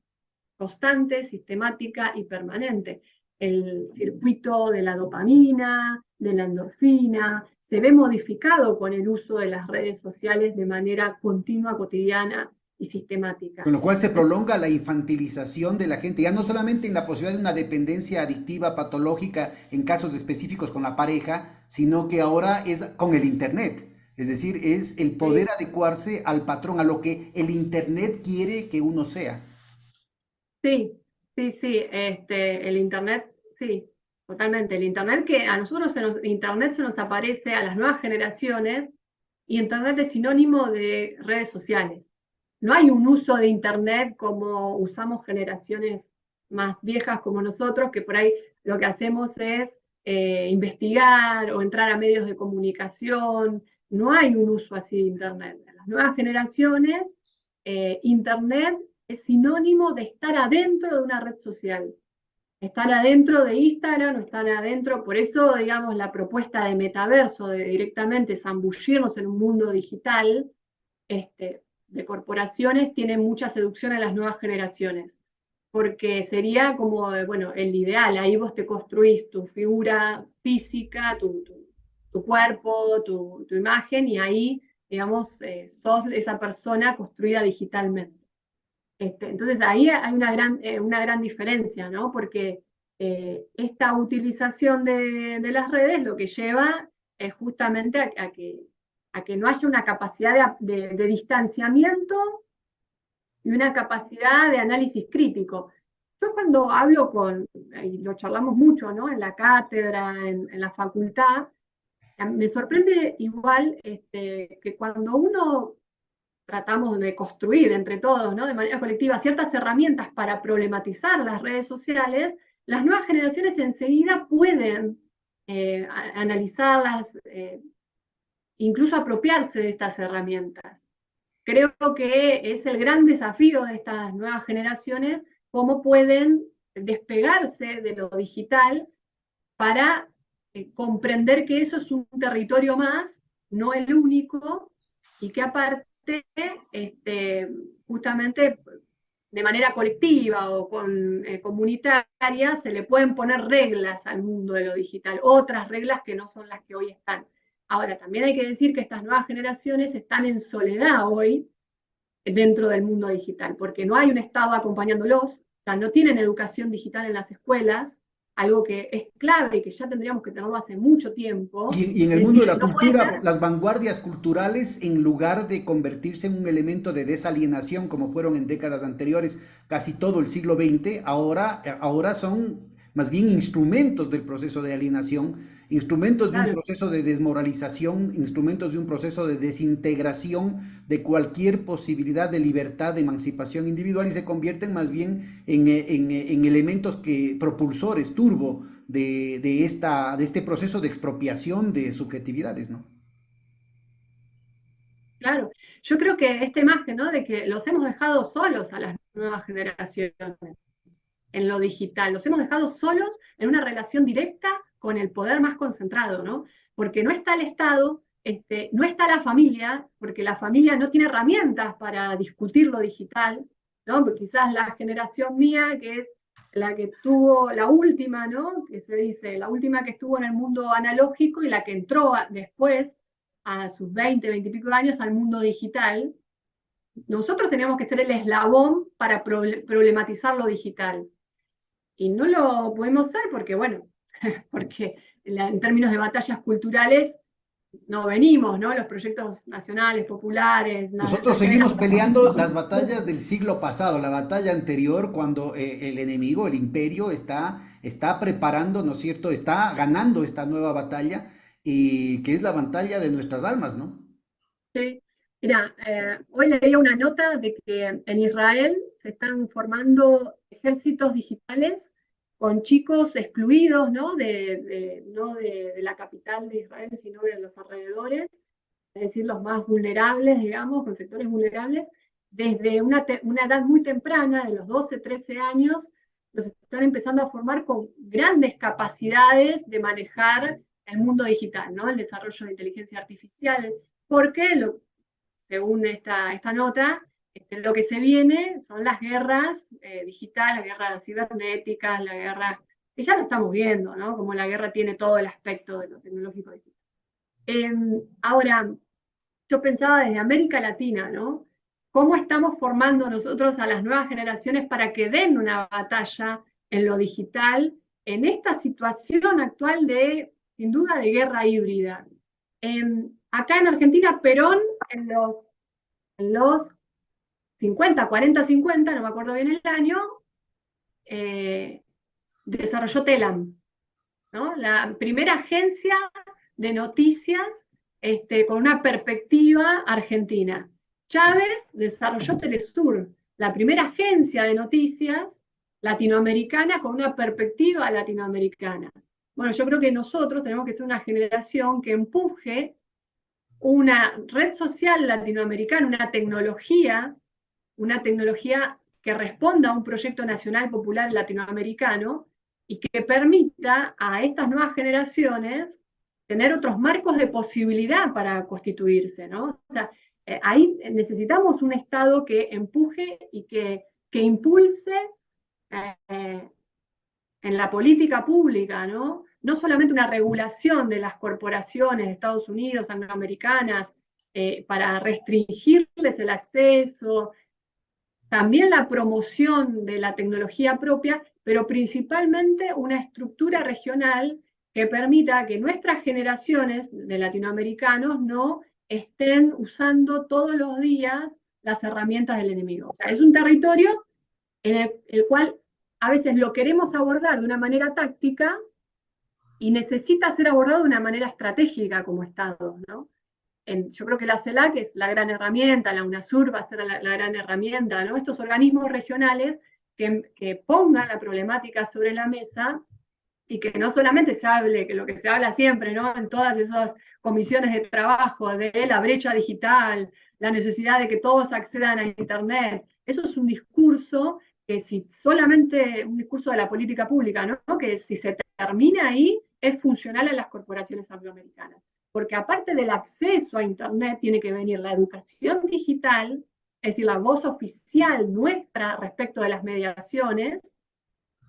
constante, sistemática y permanente. El circuito de la dopamina, de la endorfina, se ve modificado con el uso de las redes sociales de manera continua, cotidiana y sistemática. Con lo cual se prolonga la infantilización de la gente, ya no solamente en la posibilidad de una dependencia adictiva, patológica, en casos específicos con la pareja, sino que ahora es con el Internet. Es decir, es el poder Sí, adecuarse al patrón, a lo que el Internet quiere que uno sea. sí, sí, el Internet, sí, totalmente. El Internet que a nosotros Internet se nos aparece a las nuevas generaciones y Internet es sinónimo de redes sociales. No hay un uso de Internet como usamos generaciones más viejas como nosotros, que por ahí lo que hacemos es investigar o entrar a medios de comunicación. No hay un uso así de Internet. En las nuevas generaciones, Internet es sinónimo de estar adentro de una red social. Estar adentro de Instagram o estar adentro, por eso, digamos, la propuesta de metaverso, de directamente zambullirnos en un mundo digital, de corporaciones, tiene mucha seducción a las nuevas generaciones, porque sería como, bueno, el ideal, ahí vos te construís tu figura física, tu cuerpo, tu imagen, y ahí, digamos, sos esa persona construida digitalmente. Entonces ahí hay una gran diferencia, ¿no? Porque esta utilización de las redes lo que lleva es justamente a que no haya una capacidad de distanciamiento y una capacidad de análisis crítico. Yo cuando hablo y lo charlamos mucho, ¿no? En la cátedra, en la facultad, me sorprende igual que cuando uno tratamos de construir entre todos, ¿no? De manera colectiva, ciertas herramientas para problematizar las redes sociales, las nuevas generaciones enseguida pueden analizarlas, incluso apropiarse de estas herramientas. Creo que es el gran desafío de estas nuevas generaciones, cómo pueden despegarse de lo digital para comprender que eso es un territorio más, no el único, y que aparte, justamente de manera colectiva o comunitaria, se le pueden poner reglas al mundo de lo digital, otras reglas que no son las que hoy están. Ahora, también hay que decir que estas nuevas generaciones están en soledad hoy dentro del mundo digital, porque no hay un Estado acompañándolos, o sea, no tienen educación digital en las escuelas, algo que es clave y que ya tendríamos que tenerlo hace mucho tiempo. Y en el Es mundo de decir, la no puede cultura, ser, las vanguardias culturales, en lugar de convertirse en un elemento de desalienación como fueron en décadas anteriores, casi todo el siglo XX, ahora son más bien instrumentos del proceso de alienación, instrumentos de un claro, proceso de desmoralización, instrumentos de un proceso de desintegración de cualquier posibilidad de libertad, de emancipación individual, y se convierten más bien en elementos propulsores, turbo de este proceso de expropiación de subjetividades, ¿no? claro. Yo creo que esta imagen, ¿no? De que los hemos dejado solos a las nuevas generaciones en lo digital, los hemos dejado solos en una relación directa con el poder más concentrado, ¿no? Porque no está el Estado, no está la familia, porque la familia no tiene herramientas para discutir lo digital, ¿no? Porque quizás la generación mía, que es la que tuvo la última, ¿no? Que se dice, la última que estuvo en el mundo analógico y la que entró después, a sus 20, 20 y pico de años, al mundo digital. Nosotros tenemos que ser el eslabón para problematizar lo digital. Y no lo podemos ser porque, bueno, porque en términos de batallas culturales no venimos, ¿no? Los proyectos nacionales, populares, Nosotros nacionales, seguimos peleando las batallas del siglo pasado, la batalla anterior, cuando el enemigo, el imperio, está preparando, ¿no es cierto? Está ganando esta nueva batalla, y que es la batalla de nuestras almas, ¿no? sí. Mira, hoy leía una nota de que en Israel se están formando ejércitos digitales con chicos excluidos, ¿no? No de la capital de Israel, sino de los alrededores, es decir, los más vulnerables, digamos, con sectores vulnerables, desde una edad muy temprana, de los 12, 13 años, los están empezando a formar con grandes capacidades de manejar el mundo digital, ¿no? El desarrollo de inteligencia artificial, porque según esta nota, lo que se viene son las guerras digitales, las guerras cibernéticas, la guerra, que ya lo estamos viendo, ¿no? Como la guerra tiene todo el aspecto de lo tecnológico digital. Ahora, yo pensaba desde América Latina, ¿no? ¿Cómo estamos formando nosotros a las nuevas generaciones para que den una batalla en lo digital en esta situación actual de, sin duda, de guerra híbrida? Acá en Argentina, Perón, en los 50, 40, 50, no me acuerdo bien el año, desarrolló Telam, ¿no? La primera agencia de noticias con una perspectiva argentina. Chávez desarrolló Telesur, la primera agencia de noticias latinoamericana con una perspectiva latinoamericana. Bueno, yo creo que nosotros tenemos que ser una generación que empuje una red social latinoamericana, una tecnología que responda a un proyecto nacional popular latinoamericano y que permita a estas nuevas generaciones tener otros marcos de posibilidad para constituirse, ¿no? O sea, ahí necesitamos un Estado que empuje y que impulse en la política pública, ¿no? No solamente una regulación de las corporaciones de Estados Unidos, angloamericanas, para restringirles el acceso, también la promoción de la tecnología propia, pero principalmente una estructura regional que permita que nuestras generaciones de latinoamericanos no estén usando todos los días las herramientas del enemigo. O sea, es un territorio en el cual a veces lo queremos abordar de una manera táctica y necesita ser abordado de una manera estratégica como Estado, ¿no? Yo creo que la CELAC es la gran herramienta, la UNASUR va a ser la gran herramienta, ¿no? Estos organismos regionales que pongan la problemática sobre la mesa y que no solamente se hable, que lo que se habla siempre, ¿no? En todas esas comisiones de trabajo, de la brecha digital, la necesidad de que todos accedan a Internet. Eso es un discurso que si solamente un discurso de la política pública, ¿no? Que si se termina ahí, es funcional a las corporaciones angloamericanas. Porque aparte del acceso a Internet, tiene que venir la educación digital, es decir, la voz oficial nuestra respecto de las mediaciones,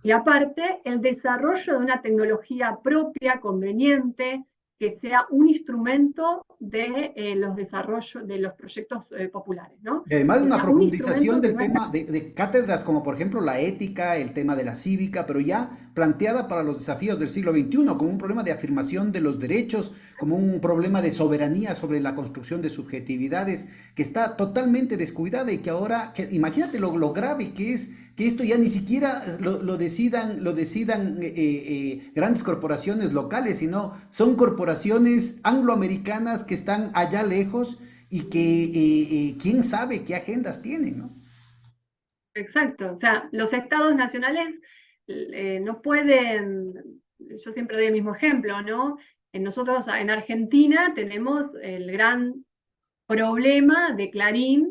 y aparte el desarrollo de una tecnología propia, conveniente, que sea un instrumento de los desarrollos de los proyectos populares, ¿no? Y además Que una sea un profundización instrumento que del no es... tema de cátedras como por ejemplo la ética, el tema de la cívica, pero ya planteada para los desafíos del siglo XXI, como un problema de afirmación de los derechos, como un problema de soberanía sobre la construcción de subjetividades, que está totalmente descuidada y que ahora, imagínate lo grave que es que esto ya ni siquiera lo decidan grandes corporaciones locales, sino son corporaciones angloamericanas que están allá lejos y que quién sabe qué agendas tienen, ¿no? Exacto, o sea, los estados nacionales no pueden, yo siempre doy el mismo ejemplo, ¿no? Nosotros en Argentina tenemos el gran problema de Clarín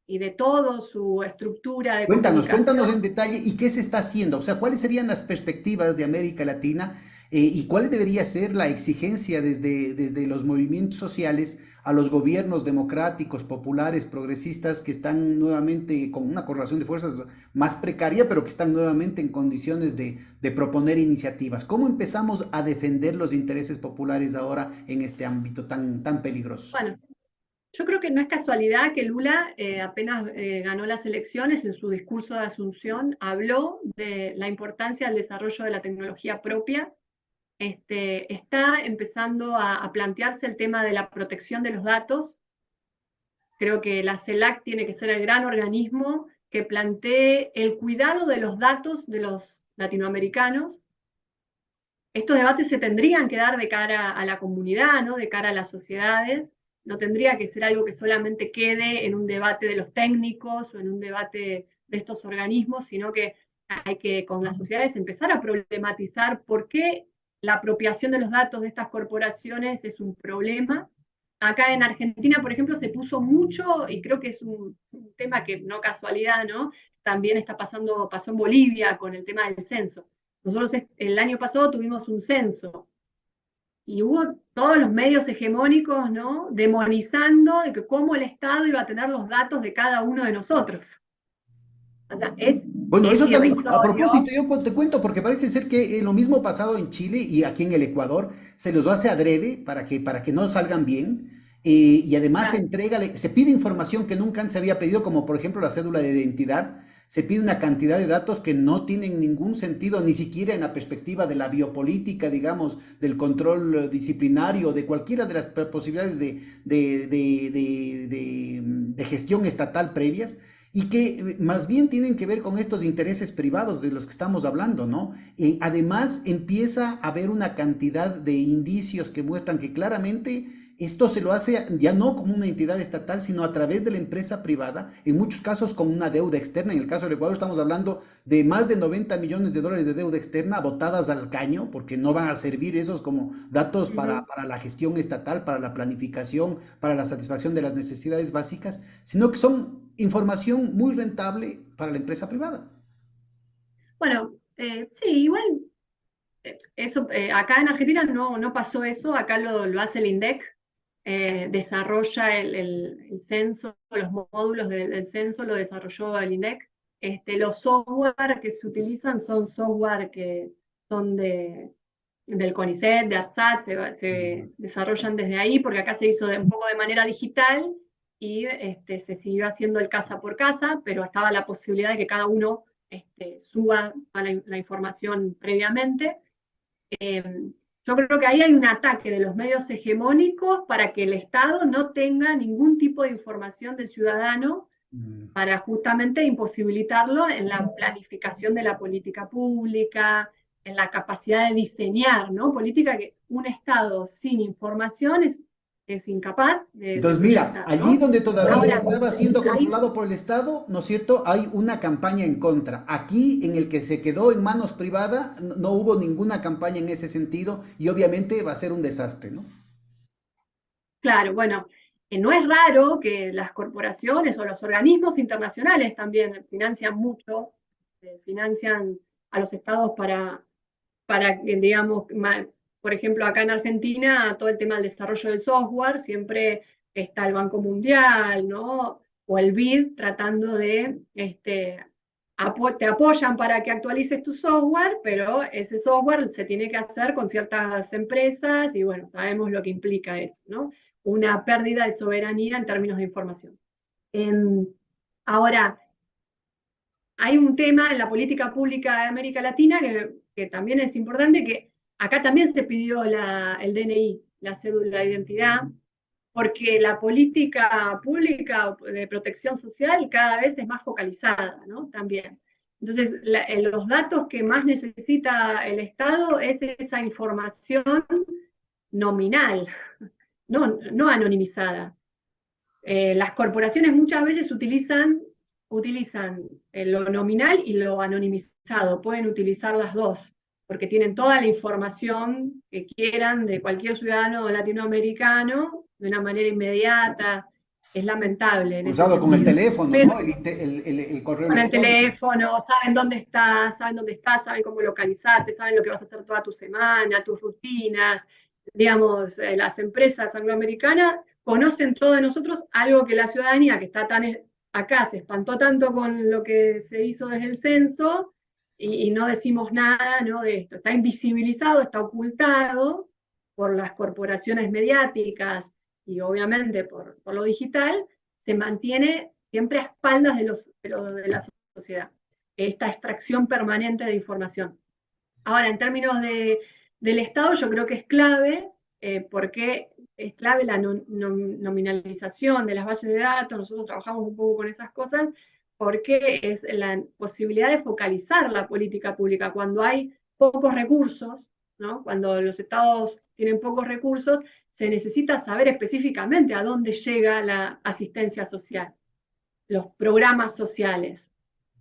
y de toda su estructura de Cuéntanos comunicación. en detalle y qué se está haciendo, o sea, cuáles serían las perspectivas de América Latina y cuál debería ser la exigencia desde los movimientos sociales a los gobiernos democráticos, populares, progresistas que están nuevamente con una correlación de fuerzas más precaria, pero que están nuevamente en condiciones de proponer iniciativas. ¿Cómo empezamos a defender los intereses populares ahora en este ámbito tan peligroso? Bueno, yo creo que no es casualidad que Lula apenas ganó las elecciones, en su discurso de Asunción habló de la importancia del desarrollo de la tecnología propia. Está empezando a plantearse el tema de la protección de los datos. Creo que la CELAC tiene que ser el gran organismo que plantee el cuidado de los datos de los latinoamericanos. Estos debates se tendrían que dar de cara a la comunidad, ¿no? De cara a las sociedades. No tendría que ser algo que solamente quede en un debate de los técnicos o en un debate de estos organismos, sino que hay que con las sociedades empezar a problematizar por qué la apropiación de los datos de estas corporaciones es un problema. Acá en Argentina, por ejemplo, se puso mucho, y creo que es un tema que no casualidad, ¿no? También pasó en Bolivia con el tema del censo. Nosotros el año pasado tuvimos un censo y hubo todos los medios hegemónicos, ¿no? Demonizando de que cómo el Estado iba a tener los datos de cada uno de nosotros. O sea, Bueno, es eso también, a irrisorio. propósito, te cuento, porque parece ser que lo mismo ha pasado en Chile y aquí en el Ecuador, se los hace adrede para que no salgan bien, y además se Claro. entrega, se pide información que nunca antes se había pedido, como por ejemplo la cédula de identidad, se pide una cantidad de datos que no tienen ningún sentido, ni siquiera en la perspectiva de la biopolítica, digamos, del control disciplinario, de cualquiera de las posibilidades de gestión estatal previas y que más bien tienen que ver con estos intereses privados de los que estamos hablando, ¿no? Además, empieza a haber una cantidad de indicios que muestran que claramente esto se lo hace ya no como una entidad estatal, sino a través de la empresa privada, en muchos casos con una deuda externa. En el caso del Ecuador estamos hablando de más de 90 millones de dólares de deuda externa botadas al caño, porque no van a servir esos como datos Ujú. para la gestión estatal, para la planificación, para la satisfacción de las necesidades básicas, sino que son información muy rentable para la empresa privada. Bueno, sí, igual eso, acá en Argentina no pasó eso, acá lo hace el INDEC, desarrolla el censo, los módulos del censo lo desarrolló el INDEC. Los software que se utilizan son software que son del CONICET, de ARSAT, se desarrollan desde ahí, porque acá se hizo un poco de manera digital y se siguió haciendo el casa por casa, pero estaba la posibilidad de que cada uno suba la información previamente. Yo creo que ahí hay un ataque de los medios hegemónicos para que el Estado no tenga ningún tipo de información del ciudadano Mm. para justamente imposibilitarlo en la planificación de la política pública, en la capacidad de diseñar, ¿no? Política que un Estado sin información es incapaz de Entonces, mira, proyectar, allí ¿no? donde todavía Ahora, estaba siendo ahí, controlado por el Estado, ¿no es cierto? Hay una campaña en contra. Aquí, en el que se quedó en manos privadas, no hubo ninguna campaña en ese sentido y obviamente va a ser un desastre, ¿no? claro, bueno, no es raro que las corporaciones o los organismos internacionales también financian mucho, financian a los estados para que, digamos, por ejemplo, acá en Argentina, todo el tema del desarrollo del software, siempre está el Banco Mundial, ¿no? O el BID tratando de, te apoyan para que actualices tu software, pero ese software se tiene que hacer con ciertas empresas y bueno, sabemos lo que implica eso, ¿no? Una pérdida de soberanía en términos de información. En, ahora, hay un tema en la política pública de América Latina que también es importante, que acá también se pidió el DNI, la cédula de identidad, porque la política pública de protección social cada vez es más focalizada, ¿no? También. Entonces, los datos que más necesita el Estado es esa información nominal, no anonimizada. Las corporaciones muchas veces utilizan lo nominal y lo anonimizado, pueden utilizar las dos, porque tienen toda la información que quieran de cualquier ciudadano latinoamericano de una manera inmediata. Es lamentable en ese Cruzado con el sentido. teléfono, Pero ¿no? El correo con el electrónico. teléfono, saben dónde estás, saben cómo localizarte, saben lo que vas a hacer toda tu semana, tus rutinas. Digamos, las empresas angloamericanas conocen todo de nosotros, algo que la ciudadanía que está tan acá se espantó tanto con lo que se hizo desde el censo y no decimos nada, ¿no? De esto. Está invisibilizado, está ocultado por las corporaciones mediáticas y obviamente por lo digital, se mantiene siempre a espaldas de la sociedad, esta extracción permanente de información. Ahora, en términos del Estado, yo creo que es clave, porque es clave la nominalización de las bases de datos, nosotros trabajamos un poco con esas cosas, porque es la posibilidad de focalizar la política pública cuando hay pocos recursos, ¿no? Cuando los estados tienen pocos recursos, se necesita saber específicamente a dónde llega la asistencia social, los programas sociales,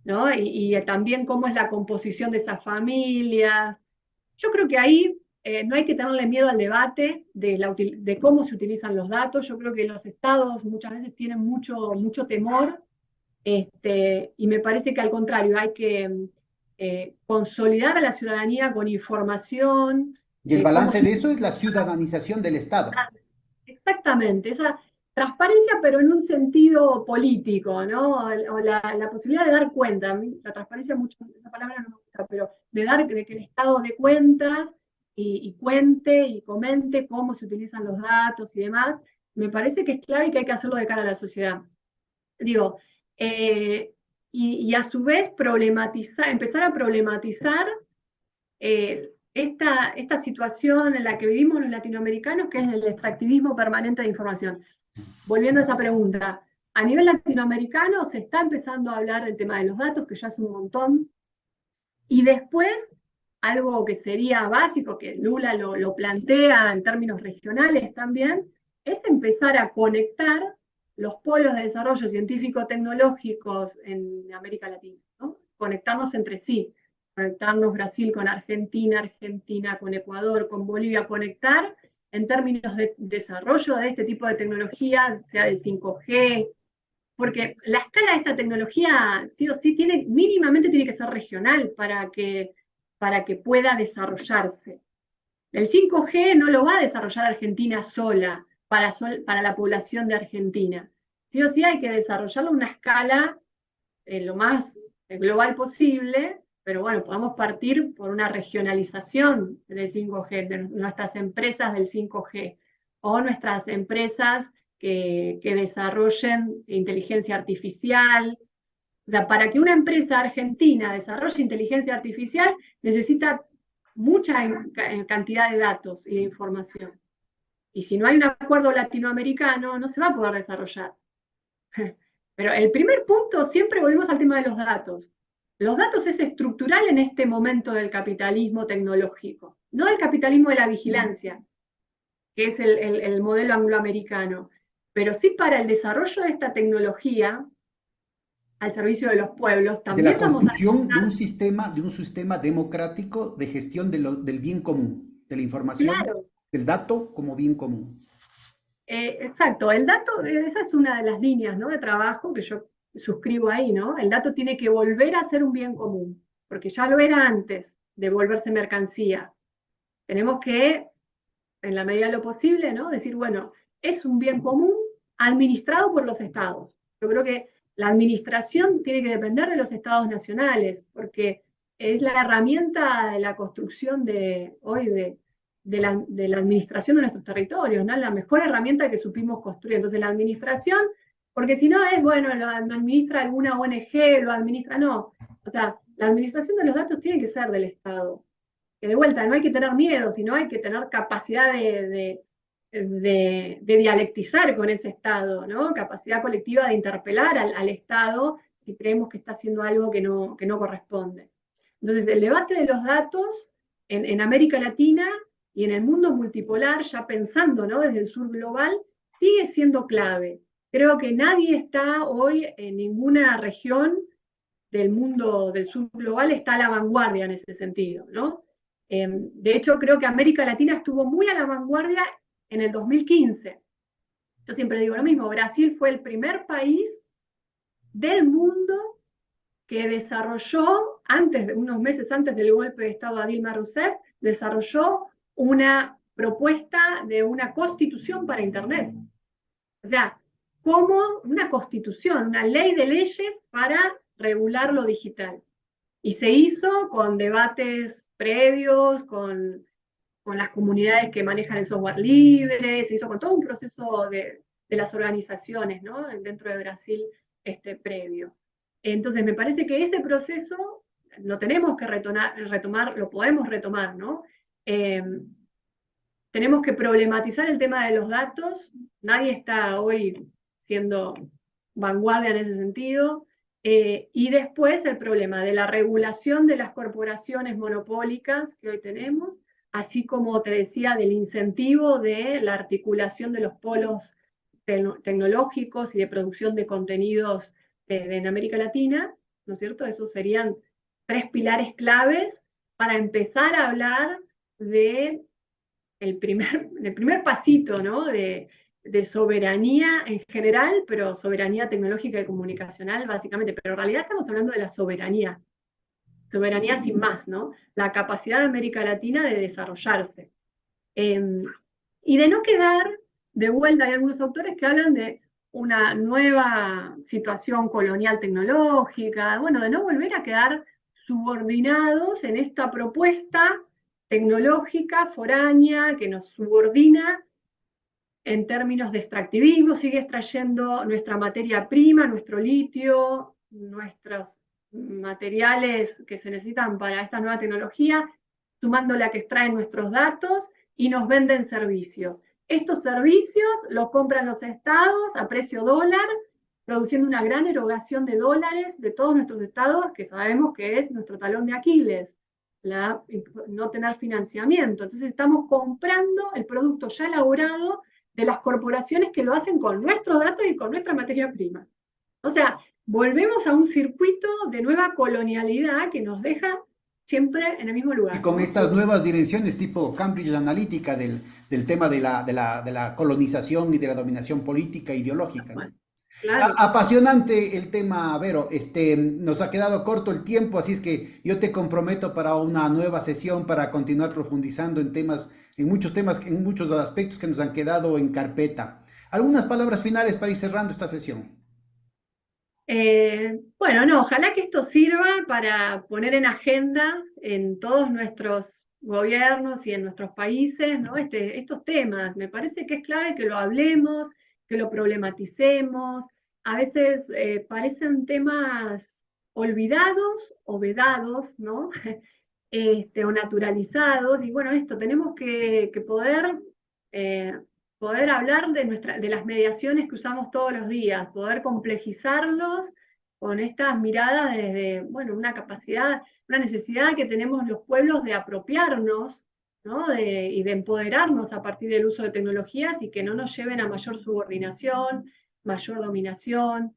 ¿no? Y también cómo es la composición de esas familias. Yo creo que ahí no hay que tenerle miedo al debate de cómo se utilizan los datos. Yo creo que los estados muchas veces tienen mucho temor, y me parece que al contrario, hay que consolidar a la ciudadanía con información Y el de cómo balance se de eso es la ciudadanización del Estado. exactamente, esa, transparencia, pero en un sentido político, ¿no? O la posibilidad de dar cuenta. A mí la transparencia, mucho, esa palabra no me gusta, pero de que el Estado dé cuentas y cuente y comente cómo se utilizan los datos y demás, me parece que es clave y que hay que hacerlo de cara a la sociedad. Digo, y a su vez empezar a problematizar esta situación en la que vivimos los latinoamericanos, que es el extractivismo permanente de información. Volviendo a esa pregunta, a nivel latinoamericano se está empezando a hablar del tema de los datos, que ya es un montón, y después, algo que sería básico, que Lula lo plantea en términos regionales también, es empezar a conectar los polos de desarrollo científico-tecnológicos en América Latina, ¿no? Conectarnos entre sí, conectarnos Brasil con Argentina, Argentina con Ecuador, con Bolivia, conectar en términos de desarrollo de este tipo de tecnología, sea de 5G, porque la escala de esta tecnología sí o sí mínimamente tiene que ser regional para que pueda desarrollarse. El 5G no lo va a desarrollar Argentina sola para la población de Argentina. Sí o sí hay que desarrollarlo a una escala lo más global posible, pero bueno, podemos partir por una regionalización del 5G, de nuestras empresas del 5G, o nuestras empresas que desarrollen inteligencia artificial. O sea, para que una empresa argentina desarrolle inteligencia artificial, necesita mucha cantidad de datos y de información. Y si no hay un acuerdo latinoamericano, no se va a poder desarrollar. Pero el primer punto, siempre volvemos al tema de los datos. Los datos es estructural en este momento del capitalismo tecnológico, no del capitalismo de la vigilancia, que es el modelo angloamericano, pero sí para el desarrollo de esta tecnología al servicio de los pueblos, De la también vamos a construcción necesitar. de un sistema democrático de gestión del bien común, de la información, Claro, del dato como bien común. exacto, el dato, esa es una de las líneas, ¿no?, de trabajo que yo suscribo ahí, ¿no? El dato tiene que volver a ser un bien común, porque ya lo era antes de volverse mercancía. Tenemos que, en la medida de lo posible, ¿no?, decir, bueno, es un bien común administrado por los estados. Yo creo que la administración tiene que depender de los estados nacionales, porque es la herramienta de la construcción hoy de la administración de nuestros territorios, ¿no? La mejor herramienta que supimos construir. Entonces la administración, porque si no es, bueno, lo administra alguna ONG, lo administra, no. O sea, la administración de los datos tiene que ser del Estado. Que de vuelta, no hay que tener miedo, sino hay que tener capacidad de dialectizar con ese Estado, ¿no? Capacidad colectiva de interpelar al Estado si creemos que está haciendo algo que no corresponde. Entonces, el debate de los datos en América Latina y en el mundo multipolar, ya pensando, ¿no?, desde el sur global, sigue siendo clave. Creo que nadie está hoy en ninguna región del mundo del sur global está a la vanguardia en ese sentido, ¿no? De hecho, creo que América Latina estuvo muy a la vanguardia en el 2015. Yo siempre digo lo mismo, Brasil fue el primer país del mundo que desarrolló, unos meses antes del golpe de Estado a Dilma Rousseff, desarrolló una propuesta de una constitución para Internet. O sea, como una constitución, una ley de leyes para regular lo digital. Y se hizo con debates previos, con las comunidades que manejan el software libre, se hizo con todo un proceso de las organizaciones, ¿no?, dentro de Brasil previo. Entonces, me parece que ese proceso lo tenemos que retomar, lo podemos retomar, ¿no? Tenemos que problematizar el tema de los datos, nadie está hoy siendo vanguardia en ese sentido, y después el problema de la regulación de las corporaciones monopólicas que hoy tenemos, así como te decía, del incentivo de la articulación de los polos tecnológicos y de producción de contenidos en América Latina, ¿no es cierto? Esos serían 3 pilares claves para empezar a hablar de el primer pasito, ¿no?, de soberanía en general, pero soberanía tecnológica y comunicacional básicamente, pero en realidad estamos hablando de la soberanía sin más, ¿no?, la capacidad de América Latina de desarrollarse. Y de no quedar de vuelta hay algunos autores que hablan de una nueva situación colonial tecnológica, bueno, de no volver a quedar subordinados en esta propuesta tecnológica foránea que nos subordina en términos de extractivismo, sigue extrayendo nuestra materia prima, nuestro litio, nuestros materiales que se necesitan para esta nueva tecnología, sumándole a que extraen nuestros datos y nos venden servicios. Estos servicios los compran los estados a precio dólar, produciendo una gran erogación de dólares de todos nuestros estados, que sabemos que es nuestro talón de Aquiles, no tener financiamiento. Entonces estamos comprando el producto ya elaborado de las corporaciones que lo hacen con nuestros datos y con nuestra materia prima. O sea, volvemos a un circuito de nueva colonialidad que nos deja siempre en el mismo lugar. Y con estas nuevas dimensiones tipo Cambridge Analytica del tema de la colonización y de la dominación política e ideológica. Bueno, claro. Apasionante el tema, Vero. Nos ha quedado corto el tiempo, así es que yo te comprometo para una nueva sesión para continuar profundizando en muchos temas, en muchos aspectos que nos han quedado en carpeta. ¿Algunas palabras finales para ir cerrando esta sesión? Bueno, no, ojalá que esto sirva para poner en agenda en todos nuestros gobiernos y en nuestros países, ¿no? Estos temas. Me parece que es clave que lo hablemos, que lo problematicemos. A veces parecen temas olvidados o vedados, ¿no? O naturalizados. Y bueno, tenemos que poder hablar de las mediaciones que usamos todos los días, poder complejizarlos con estas miradas desde, bueno, una capacidad, una necesidad que tenemos los pueblos de apropiarnos, ¿no? Y de empoderarnos a partir del uso de tecnologías y que no nos lleven a mayor subordinación, mayor dominación.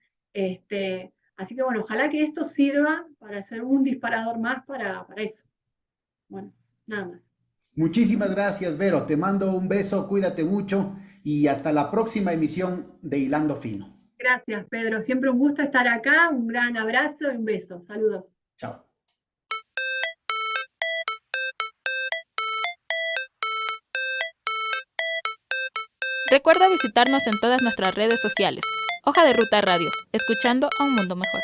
Así que bueno, ojalá que esto sirva para ser un disparador más para eso. Bueno, nada más. Muchísimas gracias, Vero. Te mando un beso, cuídate mucho y hasta la próxima emisión de Hilando Fino. Gracias, Pedro. Siempre un gusto estar acá. Un gran abrazo y un beso. Saludos. Chao. Recuerda visitarnos en todas nuestras redes sociales. Hoja de Ruta Radio, escuchando a un mundo mejor.